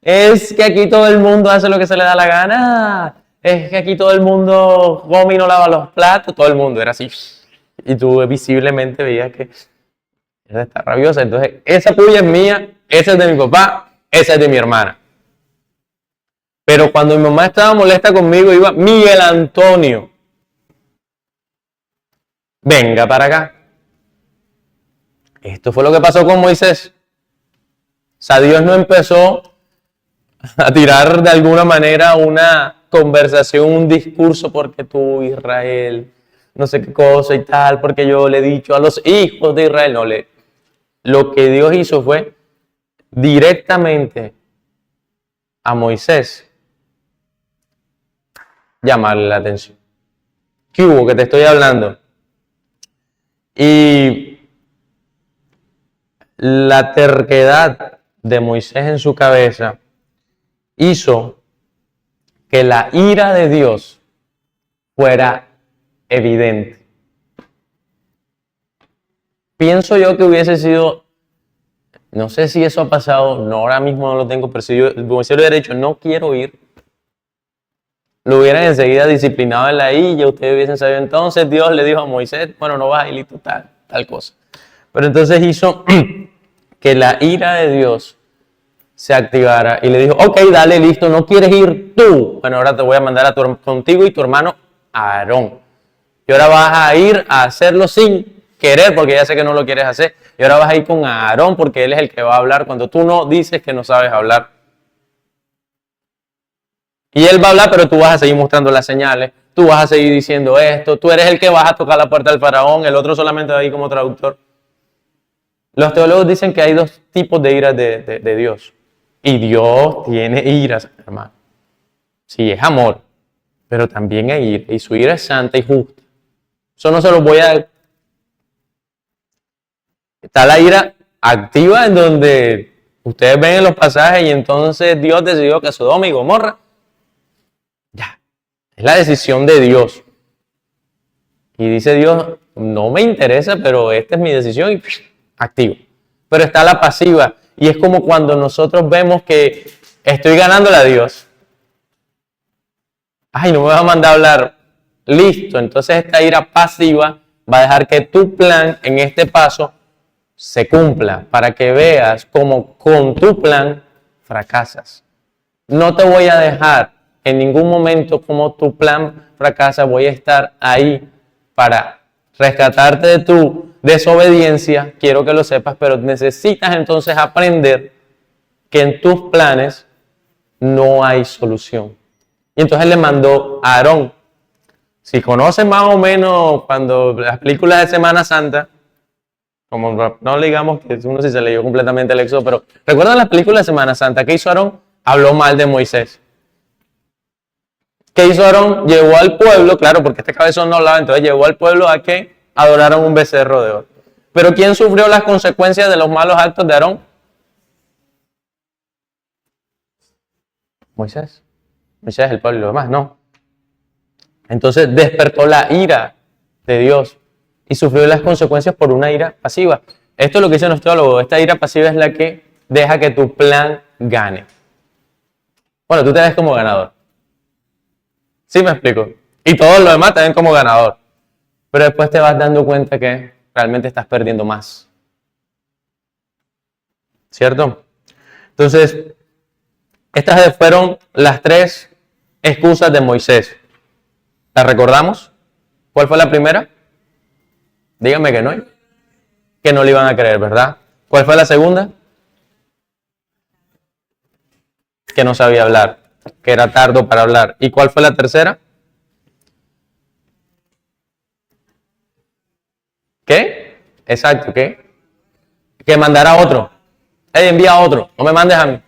es que aquí todo el mundo hace lo que se le da la gana, es que aquí todo el mundo come y no lava los platos, todo el mundo era así. Y tú visiblemente veías que ella está rabiosa. Entonces esa puya es mía, esa es de mi papá, esa es de mi hermana. Pero cuando mi mamá estaba molesta conmigo, iba Miguel Antonio, venga para acá. Esto fue lo que pasó con Moisés. O sea, Dios no empezó a tirar de alguna manera una conversación, un discurso, porque tú, Israel, no sé qué cosa y tal, porque yo le he dicho a los hijos de Israel, no, lo que Dios hizo fue directamente a Moisés llamarle la atención. ¿Qué hubo? Que te estoy hablando. Y la terquedad de Moisés en su cabeza hizo que la ira de Dios fuera evidente. Pienso yo que hubiese sido, no sé si eso ha pasado, no, ahora mismo no lo tengo, pero si Moisés le hubiera dicho, no quiero ir, lo hubieran enseguida disciplinado en la ya ustedes hubiesen sabido. Entonces Dios le dijo a Moisés, bueno, no vas y listo, tal cosa. Pero entonces hizo que la ira de Dios se activara y le dijo, ok, dale, listo, no quieres ir tú. Bueno, ahora te voy a mandar contigo y tu hermano Aarón. Y ahora vas a ir a hacerlo sin querer, porque ya sé que no lo quieres hacer. Y ahora vas a ir con Aarón, porque él es el que va a hablar cuando tú no dices que no sabes hablar. Y él va a hablar, pero tú vas a seguir mostrando las señales, tú vas a seguir diciendo esto, tú eres el que vas a tocar la puerta del faraón, el otro solamente va ahí como traductor. Los teólogos dicen que hay dos tipos de iras de Dios. Y Dios tiene iras, hermano. Sí, es amor, pero también hay ira. Y su ira es santa y justa. Eso no se lo voy a... Está la ira activa en donde ustedes ven en los pasajes y entonces Dios decidió que Sodoma y Gomorra, ya, es la decisión de Dios. Y dice Dios, no me interesa, pero esta es mi decisión y activo. Pero está la pasiva y es como cuando nosotros vemos que estoy ganándole a Dios. Ay, no me va a mandar a hablar. Listo, entonces esta ira pasiva va a dejar que tu plan en este paso se cumpla para que veas cómo con tu plan fracasas. No te voy a dejar en ningún momento como tu plan fracasa. Voy a estar ahí para rescatarte de tu desobediencia. Quiero que lo sepas, pero necesitas entonces aprender que en tus planes no hay solución. Y entonces le mandó a Aarón. Si conocen más o menos cuando las películas de Semana Santa, como no digamos que uno sí se leyó completamente el Éxodo, pero ¿recuerdan las películas de Semana Santa? ¿Qué hizo Aarón? Habló mal de Moisés. ¿Qué hizo Aarón? Llevó al pueblo, claro, porque este cabezón no hablaba, entonces llevó al pueblo a que adoraran un becerro de oro. Pero ¿quién sufrió las consecuencias de los malos actos de Aarón? Moisés. Moisés, el pueblo y los demás, no. Entonces despertó la ira de Dios y sufrió las consecuencias por una ira pasiva. Esto es lo que dicen los teólogos. Esta ira pasiva es la que deja que tu plan gane. Bueno, tú te ves como ganador. ¿Sí me explico? Y todos los demás te ven como ganador. Pero después te vas dando cuenta que realmente estás perdiendo más. ¿Cierto? Entonces, estas fueron las tres excusas de Moisés. ¿Las recordamos? ¿Cuál fue la primera? Díganme que no. Que no le iban a creer, ¿verdad? ¿Cuál fue la segunda? Que no sabía hablar, que era tardo para hablar. ¿Y cuál fue la tercera? ¿Qué? Exacto, ¿qué? Que mandara a otro. Envía a otro, no me mandes a mí.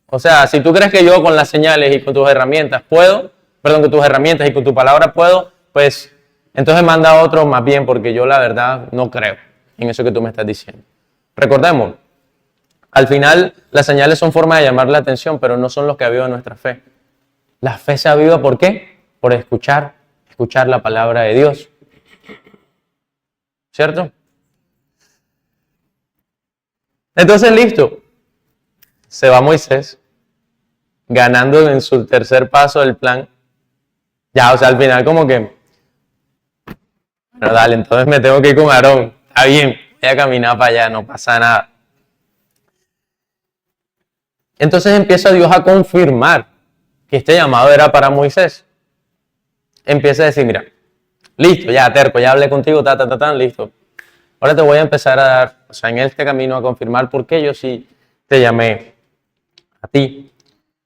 O sea, si tú crees que yo con las señales y con tus herramientas puedo, con tus herramientas y con tu palabra puedo, pues entonces manda a otro más bien, porque yo la verdad no creo en eso que tú me estás diciendo. Recordemos, al final las señales son formas de llamar la atención, pero no son los que avivan nuestra fe. La fe se aviva, ¿por qué? Por escuchar la palabra de Dios. ¿Cierto? Entonces, listo. Se va Moisés, ganando en su tercer paso del plan. Ya, o sea, al final como que, pero dale, entonces me tengo que ir con Aarón. Está bien, voy a caminar para allá, no pasa nada. Entonces empieza Dios a confirmar que este llamado era para Moisés. Empieza a decir, mira, listo, ya terco, ya hablé contigo, listo. Ahora te voy a empezar a dar, o sea, en este camino a confirmar por qué yo sí te llamé a ti.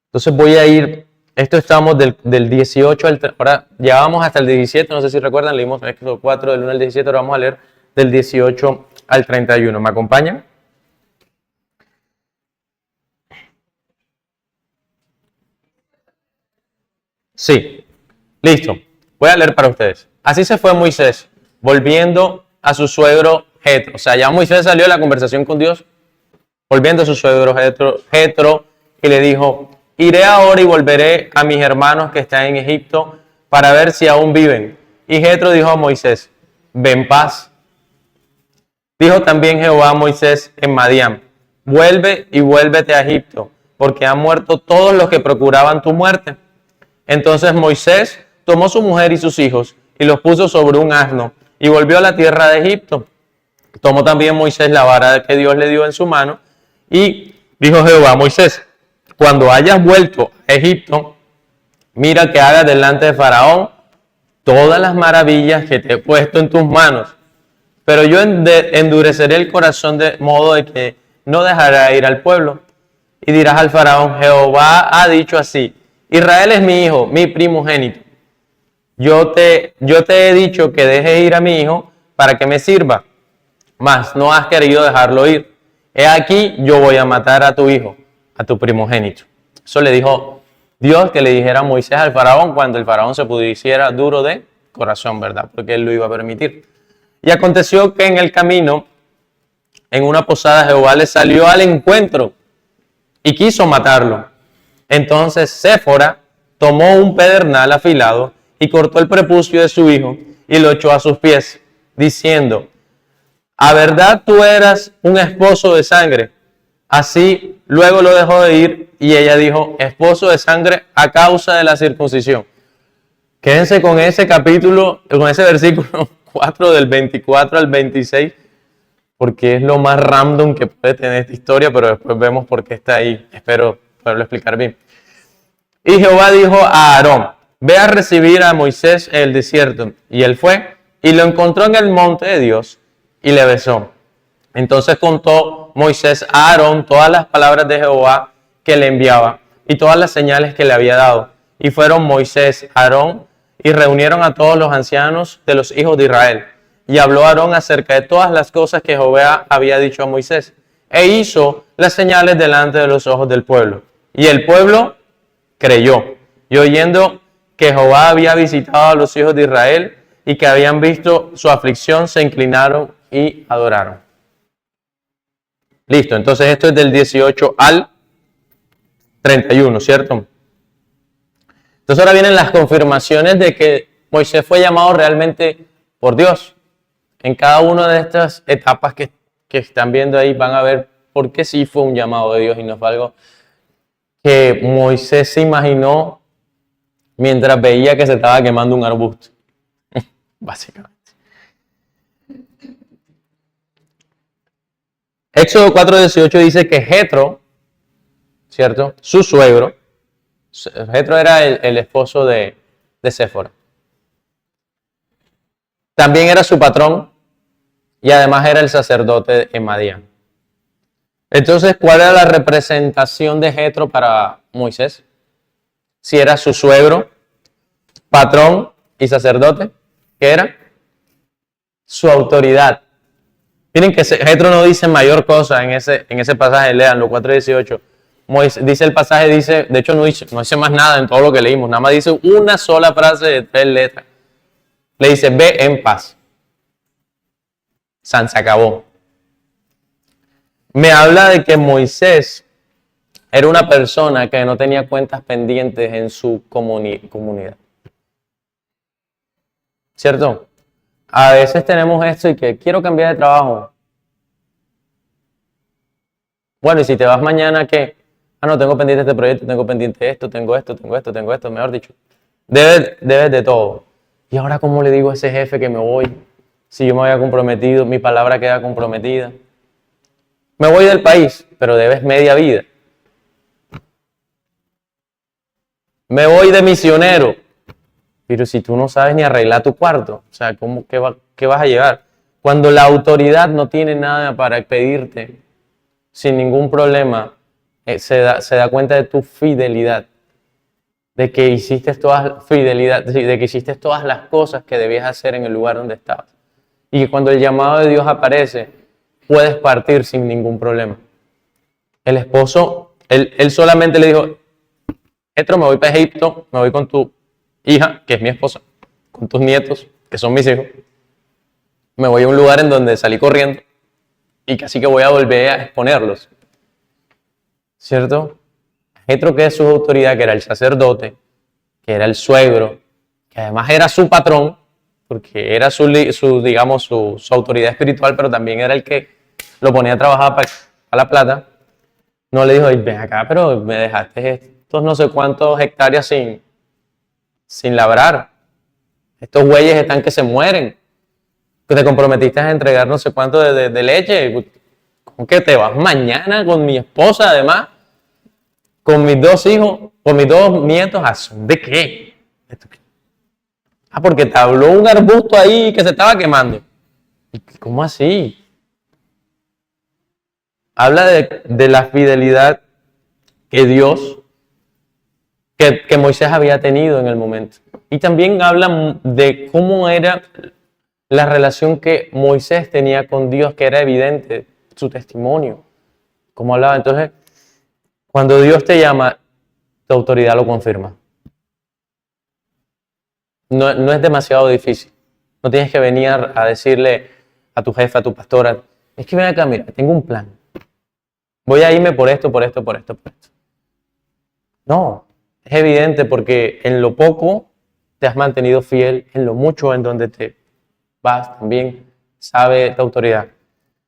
Entonces voy a ir, esto estamos del 18 al, ahora ya vamos hasta el 17, no sé si recuerdan, leímos el Éxodo 4 del 1 al 17, ahora vamos a leer del 18 al 31. ¿Me acompañan? Sí, listo. Voy a leer para ustedes. Así se fue Moisés, volviendo a su suegro Jetro. O sea, ya Moisés salió de la conversación con Dios, volviendo a su suegro Jetro, y le dijo, iré ahora y volveré a mis hermanos que están en Egipto para ver si aún viven. Y Jetro dijo a Moisés, ven paz. Dijo también Jehová a Moisés en Madián, vuelve y vuélvete a Egipto, porque han muerto todos los que procuraban tu muerte. Entonces Moisés tomó su mujer y sus hijos y los puso sobre un asno y volvió a la tierra de Egipto. Tomó también Moisés la vara que Dios le dio en su mano y dijo Jehová a Moisés, cuando hayas vuelto a Egipto, mira que hagas delante de Faraón todas las maravillas que te he puesto en tus manos. Pero yo endureceré el corazón de modo de que no dejará ir al pueblo. Y dirás al Faraón, Jehová ha dicho así, Israel es mi hijo, mi primogénito. yo te he dicho que dejes ir a mi hijo para que me sirva, mas no has querido dejarlo ir. He aquí, yo voy a matar a tu hijo, a tu primogénito. Eso le dijo Dios que le dijera a Moisés al faraón cuando el faraón se pusiera duro de corazón, ¿verdad? Porque él lo iba a permitir. Y aconteció que en el camino, en una posada, Jehová le salió al encuentro y quiso matarlo. Entonces Séfora tomó un pedernal afilado y cortó el prepucio de su hijo y lo echó a sus pies, diciendo: a verdad tú eras un esposo de sangre. Así luego lo dejó de ir y ella dijo: esposo de sangre a causa de la circuncisión. Quédense con ese capítulo, con ese versículo 4 del 24 al 26, porque es lo más random que puede tener esta historia, pero después vemos por qué está ahí. Espero poderlo explicar bien. Y Jehová dijo a Aarón: ve a recibir a Moisés en el desierto. Y él fue y lo encontró en el monte de Dios y le besó. Entonces contó Moisés a Aarón todas las palabras de Jehová que le enviaba y todas las señales que le había dado. Y fueron Moisés, Aarón, y reunieron a todos los ancianos de los hijos de Israel. Y habló Aarón acerca de todas las cosas que Jehová había dicho a Moisés. E hizo las señales delante de los ojos del pueblo. Y el pueblo creyó. Y oyendo que Jehová había visitado a los hijos de Israel y que habían visto su aflicción, se inclinaron y adoraron. Listo, entonces esto es del 18 al 31, ¿cierto? Entonces ahora vienen las confirmaciones de que Moisés fue llamado realmente por Dios. En cada una de estas etapas que están viendo ahí van a ver por qué sí fue un llamado de Dios y no fue algo que Moisés se imaginó mientras veía que se estaba quemando un arbusto, básicamente. Éxodo 4:18 dice que Jetro, ¿cierto? Su suegro, Jetro era el esposo de Séfora. También era su patrón y además era el sacerdote en Madián. Entonces, ¿cuál era la representación de Jetro para Moisés? Si era su suegro, patrón y sacerdote, ¿qué era? Su autoridad. Miren que Jetro no dice mayor cosa en ese pasaje, leanlo, 4:18. Dice el pasaje, de hecho no dice más nada en todo lo que leímos, nada más dice una sola frase de 3 letras. Le dice: ve en paz. Se acabó. Me habla de que Moisés era una persona que no tenía cuentas pendientes en su comunidad. ¿Cierto? A veces tenemos esto y que quiero cambiar de trabajo. Bueno, y si te vas mañana, ¿qué? No, tengo pendiente este proyecto, tengo pendiente esto, tengo esto, mejor dicho. Debes de todo. ¿Y ahora cómo le digo a ese jefe que me voy? Si yo me había comprometido, mi palabra queda comprometida. Me voy del país, pero debes media vida. Me voy de misionero, pero si tú no sabes ni arreglar tu cuarto, o sea, ¿qué vas a llevar? Cuando la autoridad no tiene nada para pedirte, sin ningún problema, se da cuenta de tu fidelidad, de que hiciste todas las cosas que debías hacer en el lugar donde estabas. Y que cuando el llamado de Dios aparece, puedes partir sin ningún problema. El esposo, él solamente le dijo: Jetro, me voy para Egipto, me voy con tu hija, que es mi esposa, con tus nietos, que son mis hijos. Me voy a un lugar en donde salí corriendo y casi que voy a volver a exponerlos. ¿Cierto? Jetro, que es su autoridad, que era el sacerdote, que era el suegro, que además era su patrón, porque era su autoridad espiritual, pero también era el que lo ponía a trabajar para la plata. No le dijo: ven acá, pero me dejaste estos no sé cuántos hectáreas sin labrar. Estos bueyes están que se mueren. Que te comprometiste a entregar no sé cuánto de leche. ¿Cómo que te vas mañana con mi esposa, además? Con mis 2 hijos, con mis 2 nietos. ¿A son de qué? Porque te habló un arbusto ahí que se estaba quemando. ¿Cómo así? Habla de la fidelidad que Dios, que Moisés había tenido en el momento. Y también habla de cómo era la relación que Moisés tenía con Dios, que era evidente, su testimonio, como hablaba. Entonces, cuando Dios te llama, tu autoridad lo confirma. No es demasiado difícil. No tienes que venir a decirle a tu jefe, a tu pastora, es que ven acá, mira, tengo un plan. Voy a irme por esto, por esto, por esto, por esto. No, es evidente porque en lo poco te has mantenido fiel, en lo mucho en donde te vas también sabe tu autoridad.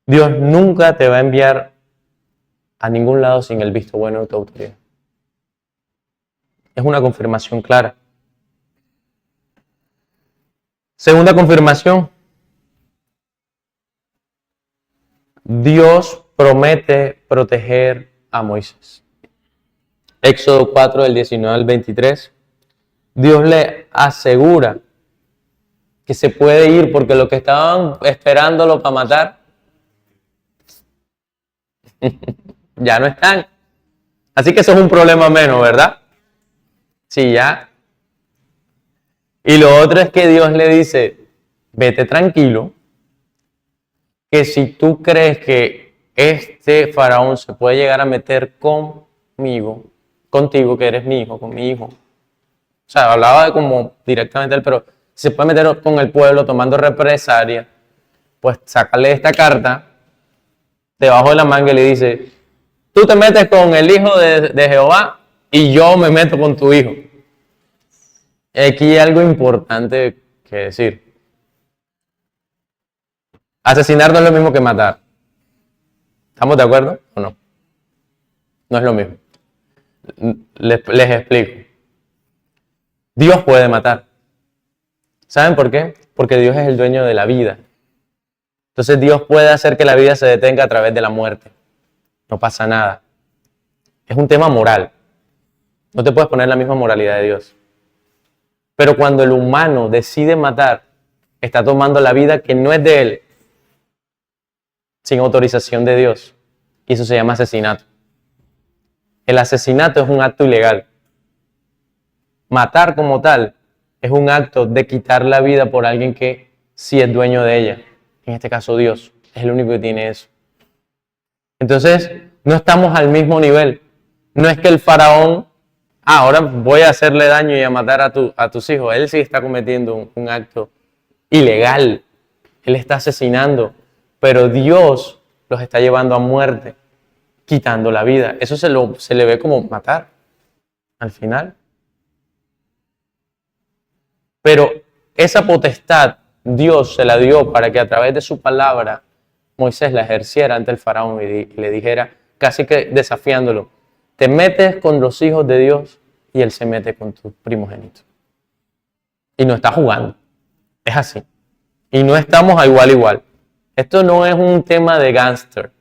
Dios nunca te va a enviar a ningún lado sin el visto bueno de tu autoridad. Es una confirmación clara. Segunda confirmación. Dios promete proteger a Moisés. Éxodo 4, del 19 al 23. Dios le asegura que se puede ir porque los que estaban esperándolo para matar ya no están. Así que eso es un problema menos, ¿verdad? Sí, ya. Y lo otro es que Dios le dice, vete tranquilo, que si tú crees que este faraón se puede llegar a meter conmigo, contigo que eres mi hijo, con mi hijo. O sea, hablaba de como directamente él, pero se puede meter con el pueblo tomando represalia, pues sácale esta carta debajo de la manga y le dice, tú te metes con el hijo de Jehová y yo me meto con tu hijo. Aquí hay algo importante que decir. Asesinar no es lo mismo que matar. ¿Estamos de acuerdo o no? No es lo mismo. Les explico. Dios puede matar. ¿Saben por qué? Porque Dios es el dueño de la vida. Entonces Dios puede hacer que la vida se detenga a través de la muerte. No pasa nada. Es un tema moral. No te puedes poner la misma moralidad de Dios. Pero cuando el humano decide matar, está tomando la vida que no es de él, sin autorización de Dios. Y eso se llama asesinato. El asesinato es un acto ilegal. Matar como tal es un acto de quitar la vida por alguien que sí es dueño de ella. En este caso Dios. Es el único que tiene eso. Entonces, no estamos al mismo nivel. No es que el faraón, ahora voy a hacerle daño y a matar a tus hijos. Él sí está cometiendo un acto ilegal. Él está asesinando. Pero Dios los está llevando a muerte, quitando la vida. Eso se le ve como matar al final. Pero esa potestad Dios se la dio para que a través de su palabra Moisés la ejerciera ante el faraón y le dijera, casi que desafiándolo, te metes con los hijos de Dios y él se mete con tu primogénito. Y no está jugando. Es así. Y no estamos a igual. Esto no es un tema de gángster.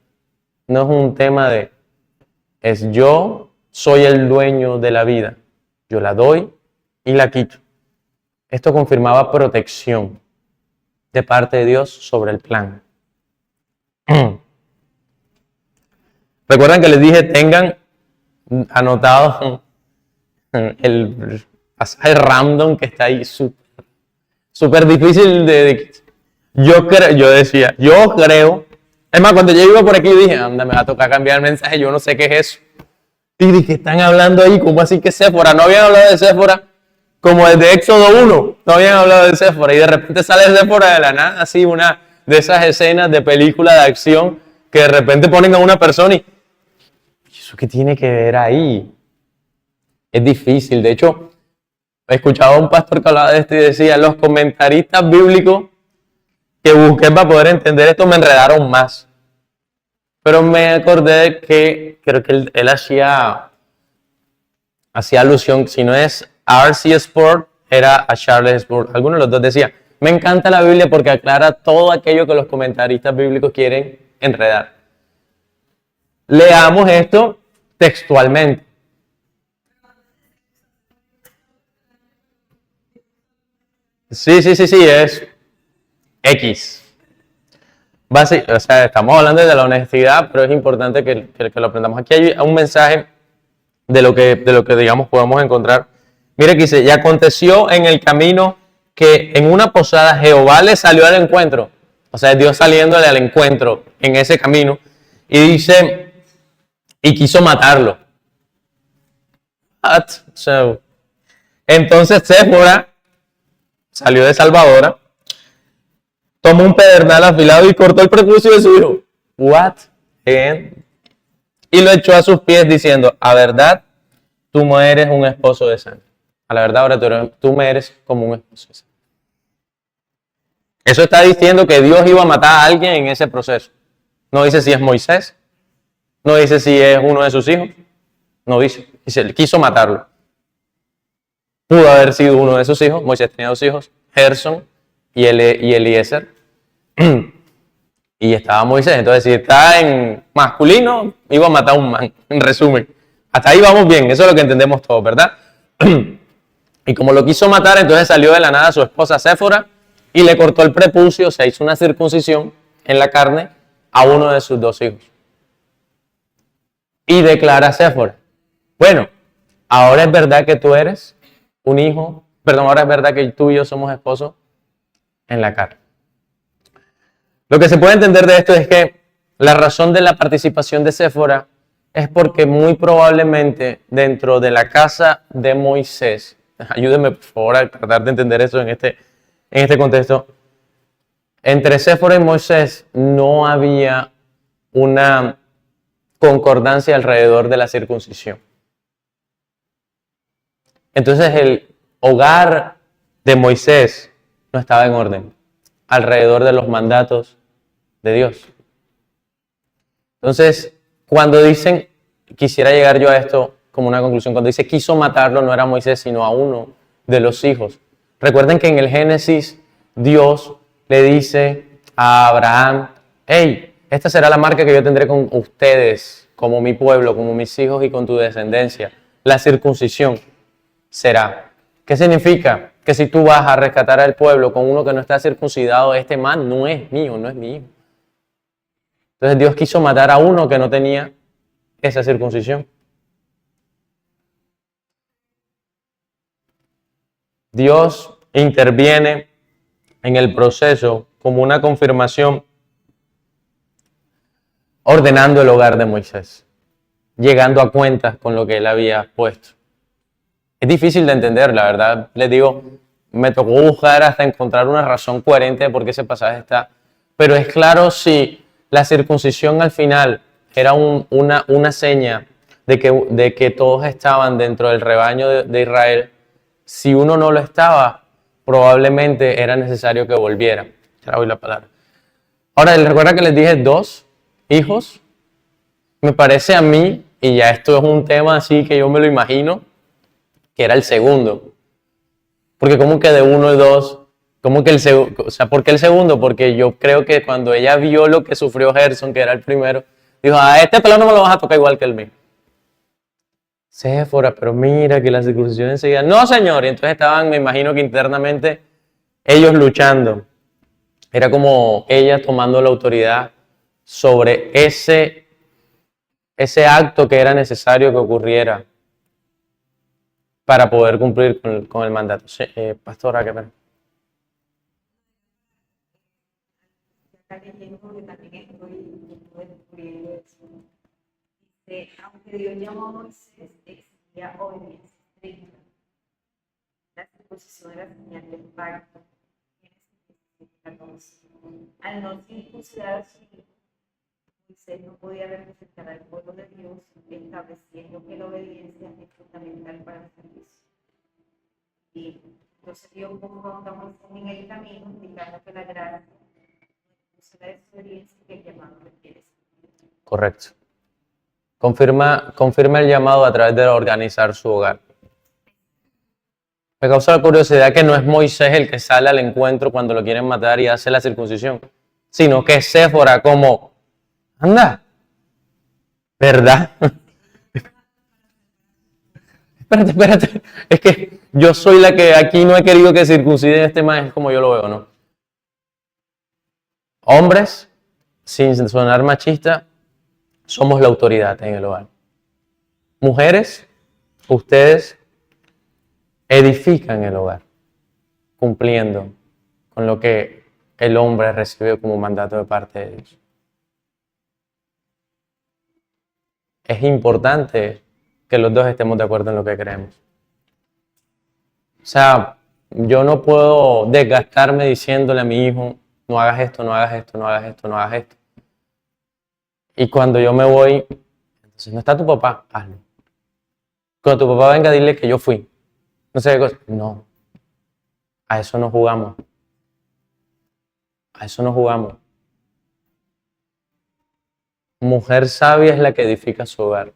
No es un tema de, es yo soy el dueño de la vida. Yo la doy y la quito. Esto confirmaba protección de parte de Dios sobre el plan. Recuerdan que les dije, tengan anotado el pasaje random que está ahí súper difícil de yo creo. Es más, cuando yo iba por aquí dije, anda, me va a tocar cambiar el mensaje, yo no sé qué es eso. Y dije, están hablando ahí, ¿cómo así que Séfora? No habían hablado de Séfora como desde Éxodo 1, no habían hablado de Séfora. Y de repente sale Séfora de la nada, así una de esas escenas de película de acción que de repente ponen a una persona y ¿eso qué tiene que ver ahí? Es difícil. De hecho, escuchaba a un pastor que hablaba de esto y decía, los comentaristas bíblicos que busqué para poder entender esto me enredaron más. Pero me acordé que creo que él hacía alusión, si no es a R.C. Sproul, era a Charles Sproul. Alguno de los dos decía, me encanta la Biblia porque aclara todo aquello que los comentaristas bíblicos quieren enredar. Leamos esto textualmente. Sí, es X. O sea, estamos hablando de la honestidad, pero es importante que lo aprendamos. Aquí hay un mensaje de lo que digamos podemos encontrar. Mire que dice, y aconteció en el camino que en una posada Jehová le salió al encuentro. O sea, Dios saliéndole al encuentro en ese camino. Y dice, y quiso matarlo. So, entonces Séfora salió de Salvadora, tomó un pedernal afilado y cortó el prepucio de su hijo. What? Y lo echó a sus pies diciendo, a verdad, tú me eres un esposo de sangre. A la verdad, ahora tú me eres como un esposo de sangre. Eso está diciendo que Dios iba a matar a alguien en ese proceso. No dice si es Moisés, no dice si es uno de sus hijos, no dice. Dice, quiso matarlo. Pudo haber sido uno de sus hijos. Moisés tenía 2 hijos, Gerson y Eliezer. Y estaba Moisés. Entonces, si está en masculino, iba a matar a un man. En resumen, hasta ahí vamos bien. Eso es lo que entendemos todos, ¿verdad? Y como lo quiso matar, entonces salió de la nada su esposa Séfora y le cortó el prepucio, se hizo una circuncisión en la carne a uno de sus 2 hijos. Y declara a Séfora, bueno, ahora es verdad que tú eres un hijo, perdón, ahora es verdad que tú y yo somos esposos en la carne. Lo que se puede entender de esto es que la razón de la participación de Séfora es porque muy probablemente dentro de la casa de Moisés, ayúdenme por favor a tratar de entender eso en este contexto, entre Séfora y Moisés no había una concordancia alrededor de la circuncisión. Entonces el hogar de Moisés no estaba en orden alrededor de los mandatos de Dios. Entonces, cuando dicen, quisiera llegar yo a esto como una conclusión, cuando dice quiso matarlo, no era Moisés, sino a uno de los hijos. Recuerden que en el Génesis, Dios le dice a Abraham, hey, esta será la marca que yo tendré con ustedes, como mi pueblo, como mis hijos y con tu descendencia. La circuncisión será. ¿Qué significa? Que si tú vas a rescatar al pueblo con uno que no está circuncidado, este man no es mío, no es mi hijo. Entonces Dios quiso matar a uno que no tenía esa circuncisión. Dios interviene en el proceso como una confirmación, ordenando el hogar de Moisés, llegando a cuentas con lo que él había puesto. Es difícil de entender, la verdad. Les digo, me tocó buscar hasta encontrar una razón coherente de por qué ese pasaje está. Pero es claro si la circuncisión al final era una seña de que todos estaban dentro del rebaño de Israel. Si uno no lo estaba, probablemente era necesario que volviera. Ya voy la palabra. Ahora, recuerda que les dije 2 hijos. Me parece a mí, y ya esto es un tema así que yo me lo imagino, que era el segundo. Porque como que de 1 y 2, como que el segundo, o sea, ¿por qué el segundo? Porque yo creo que cuando ella vio lo que sufrió Gerson, que era el primero, dijo, a este pelón no me lo vas a tocar igual que el mío. Séfora, pero mira que la circuncisión enseguida. No, señor, y entonces estaban, me imagino que internamente, ellos luchando. Era como ella tomando la autoridad sobre ese acto que era necesario que ocurriera para poder cumplir con el mandato. Sí, pastora, qué pena.
Aunque Dios llamó a Moisés, exigía obediencia estricta. La circuncisión era señal del pacto. Al no circuncidar a su hijo, Moisés no podía representar al pueblo de Dios, estableciendo que la obediencia es fundamental para el servicio. Y entonces Dios confronta a Moisés en el camino, indicando que la gracia no es la desobediencia que el llamado requiere.
Correcto. Confirma el llamado a través de organizar su hogar. Me causa la curiosidad que no es Moisés el que sale al encuentro cuando lo quieren matar y hace la circuncisión, sino que es Séfora como, anda, ¿verdad? Espérate, es que yo soy la que aquí no he querido que circunciden este man, es como yo lo veo, ¿no? Hombres, sin sonar machista, somos la autoridad en el hogar. Mujeres, ustedes edifican el hogar, cumpliendo con lo que el hombre recibe como mandato de parte de Dios. Es importante que los dos estemos de acuerdo en lo que creemos. O sea, yo no puedo desgastarme diciéndole a mi hijo, no hagas esto, no hagas esto, no hagas esto, no hagas esto. Y cuando yo me voy, entonces no está tu papá, hazlo. Cuando tu papá venga, dile que yo fui. No sé qué cosa. No, a eso no jugamos. A eso no jugamos. Mujer sabia es la que edifica su hogar.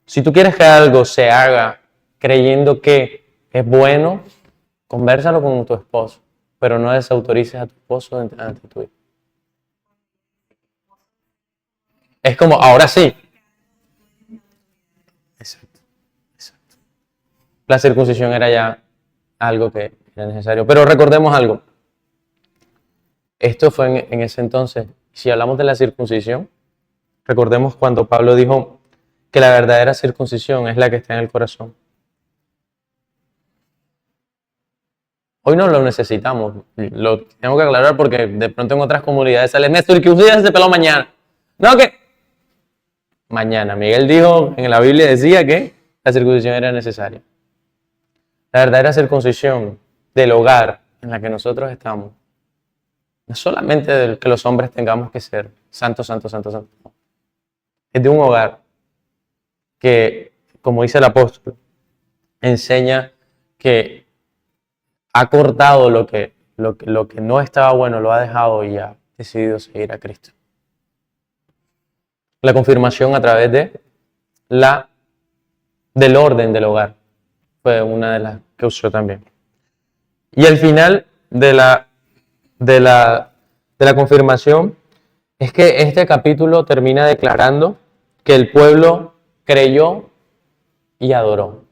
Si tú quieres que algo se haga creyendo que es bueno, convérsalo con tu esposo, pero no desautorices a tu esposo ante tu hijo. Es como, ahora sí. Exacto, exacto. La circuncisión era ya algo que era necesario. Pero recordemos algo. Esto fue en ese entonces. Si hablamos de la circuncisión, recordemos cuando Pablo dijo que la verdadera circuncisión es la que está en el corazón. Hoy no lo necesitamos. Lo tengo que aclarar porque de pronto en otras comunidades sale Néstor, que usted se peló mañana. No, que mañana. Miguel dijo, en la Biblia decía que la circuncisión era necesaria. La verdadera circuncisión del hogar en la que nosotros estamos no es solamente de que los hombres tengamos que ser santos, santos, santos, santos. Es de un hogar que, como dice el apóstol, enseña que ha cortado lo que no estaba bueno, lo ha dejado y ha decidido seguir a Cristo. La confirmación a través del orden del hogar fue una de las que usó también. Y al final de la confirmación es que este capítulo termina declarando que el pueblo creyó y adoró.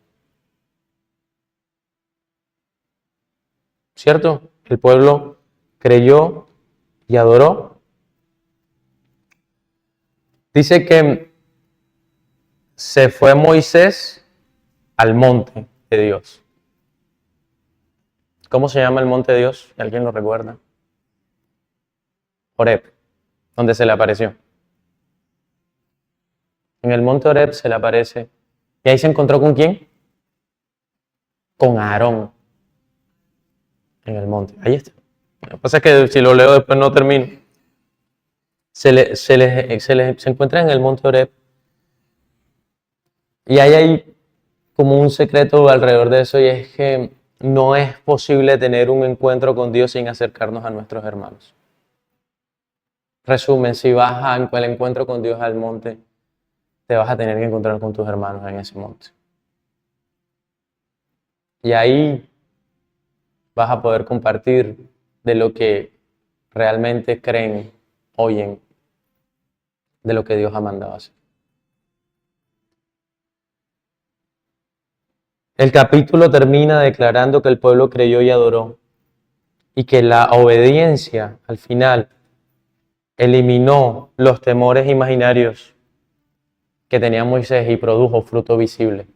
¿Cierto? El pueblo creyó y adoró. Dice que se fue Moisés al monte de Dios. ¿Cómo se llama el monte de Dios? ¿Alguien lo recuerda? Horeb, donde se le apareció. En el monte Horeb se le aparece. ¿Y ahí se encontró con quién? Con Aarón. En el monte. Ahí está. Lo que pasa es que si lo leo después no termino. Se encuentra en el monte Horeb. Y hay como un secreto alrededor de eso, y es que no es posible tener un encuentro con Dios sin acercarnos a nuestros hermanos. Resumen, si vas al encuentro con Dios al monte, te vas a tener que encontrar con tus hermanos en ese monte. Y ahí vas a poder compartir de lo que realmente creen, oyen, de lo que Dios ha mandado hacer. El capítulo termina declarando que el pueblo creyó y adoró, y que la obediencia al final eliminó los temores imaginarios que tenía Moisés y produjo fruto visible.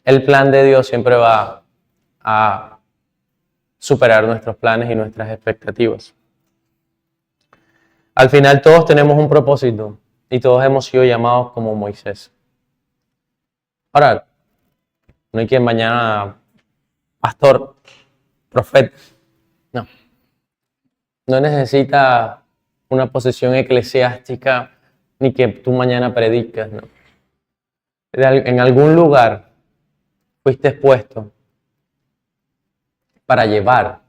El plan de Dios siempre va a superar nuestros planes y nuestras expectativas. Al final todos tenemos un propósito y todos hemos sido llamados como Moisés. Ahora, no hay quien mañana pastor, profeta. No. No necesita una posición eclesiástica ni que tú mañana predicas, no. En algún lugar fuiste puesto para llevar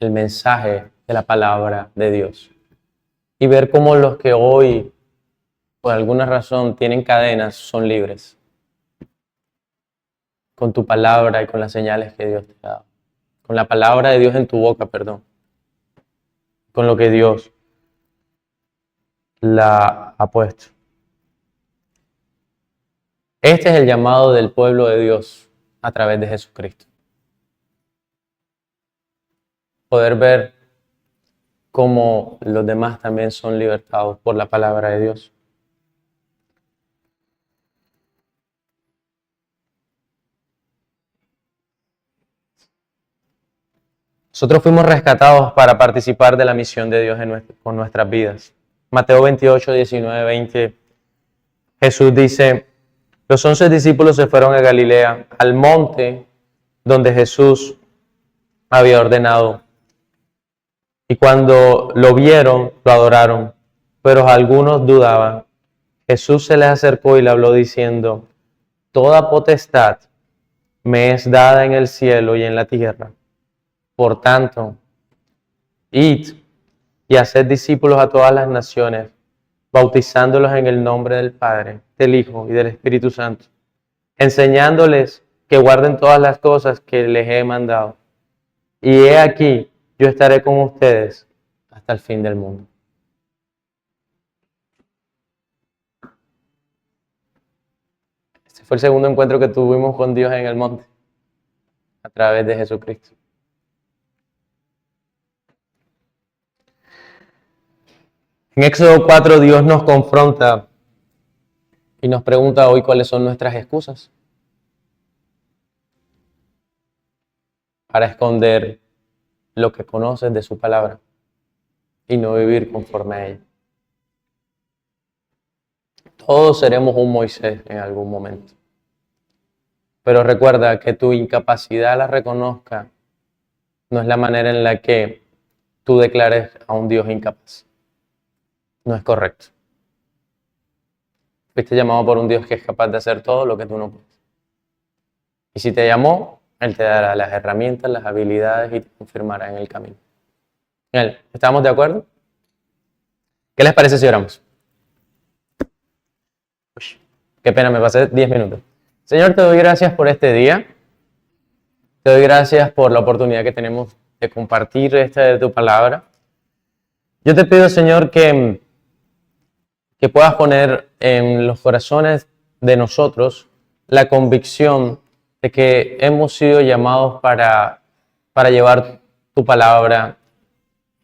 el mensaje de la palabra de Dios y ver cómo los que hoy, por alguna razón, tienen cadenas, son libres con tu palabra y con las señales que Dios te ha dado. Con la palabra de Dios en tu boca, perdón. Con lo que Dios la ha puesto. Este es el llamado del pueblo de Dios a través de Jesucristo. Poder ver cómo los demás también son libertados por la palabra de Dios. Nosotros fuimos rescatados para participar de la misión de Dios con nuestras vidas. Mateo 28, 19, 20. Jesús dice, los 11 discípulos se fueron a Galilea, al monte donde Jesús había ordenado. Y cuando lo vieron, lo adoraron, pero algunos dudaban. Jesús se les acercó y le habló diciendo, toda potestad me es dada en el cielo y en la tierra. Por tanto, id y haced discípulos a todas las naciones, bautizándolos en el nombre del Padre, del Hijo y del Espíritu Santo, enseñándoles que guarden todas las cosas que les he mandado. Y he aquí, yo estaré con ustedes hasta el fin del mundo. Este fue el segundo encuentro que tuvimos con Dios en el monte, a través de Jesucristo. En Éxodo 4, Dios nos confronta y nos pregunta hoy cuáles son nuestras excusas para esconder lo que conoces de su palabra y no vivir conforme a ella. Todos seremos un Moisés en algún momento. Pero recuerda que tu incapacidad la reconozca no es la manera en la que tú declares a un Dios incapaz. No es correcto. Fuiste llamado por un Dios que es capaz de hacer todo lo que tú no puedes. Y si te llamó, Él te dará las herramientas, las habilidades y te confirmará en el camino. ¿Estamos de acuerdo? ¿Qué les parece si oramos? Uy, qué pena, me pasé 10 minutos. Señor, te doy gracias por este día. Te doy gracias por la oportunidad que tenemos de compartir de tu palabra. Yo te pido, Señor, que puedas poner en los corazones de nosotros la convicción de que hemos sido llamados para llevar tu palabra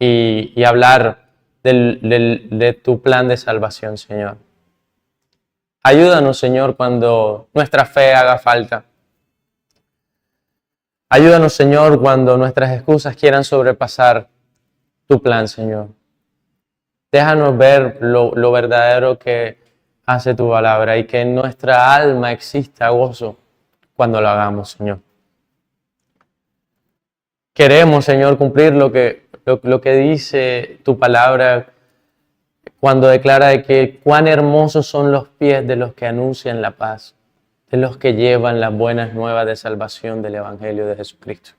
y hablar de tu plan de salvación, Señor. Ayúdanos, Señor, cuando nuestra fe haga falta. Ayúdanos, Señor, cuando nuestras excusas quieran sobrepasar tu plan, Señor. Déjanos ver lo verdadero que hace tu palabra y que en nuestra alma exista gozo cuando lo hagamos, Señor. Queremos, Señor, cumplir lo que dice tu palabra cuando declara de que cuán hermosos son los pies de los que anuncian la paz, de los que llevan las buenas nuevas de salvación del Evangelio de Jesucristo.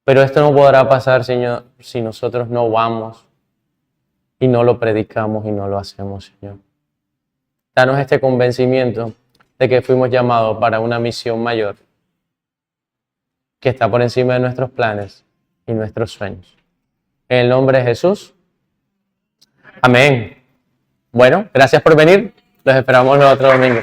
Pero esto no podrá pasar, Señor, si nosotros no vamos y no lo predicamos y no lo hacemos, Señor. Danos este convencimiento de que fuimos llamados para una misión mayor que está por encima de nuestros planes y nuestros sueños. En el nombre de Jesús. Amén. Bueno, gracias por venir. Los esperamos el otro domingo.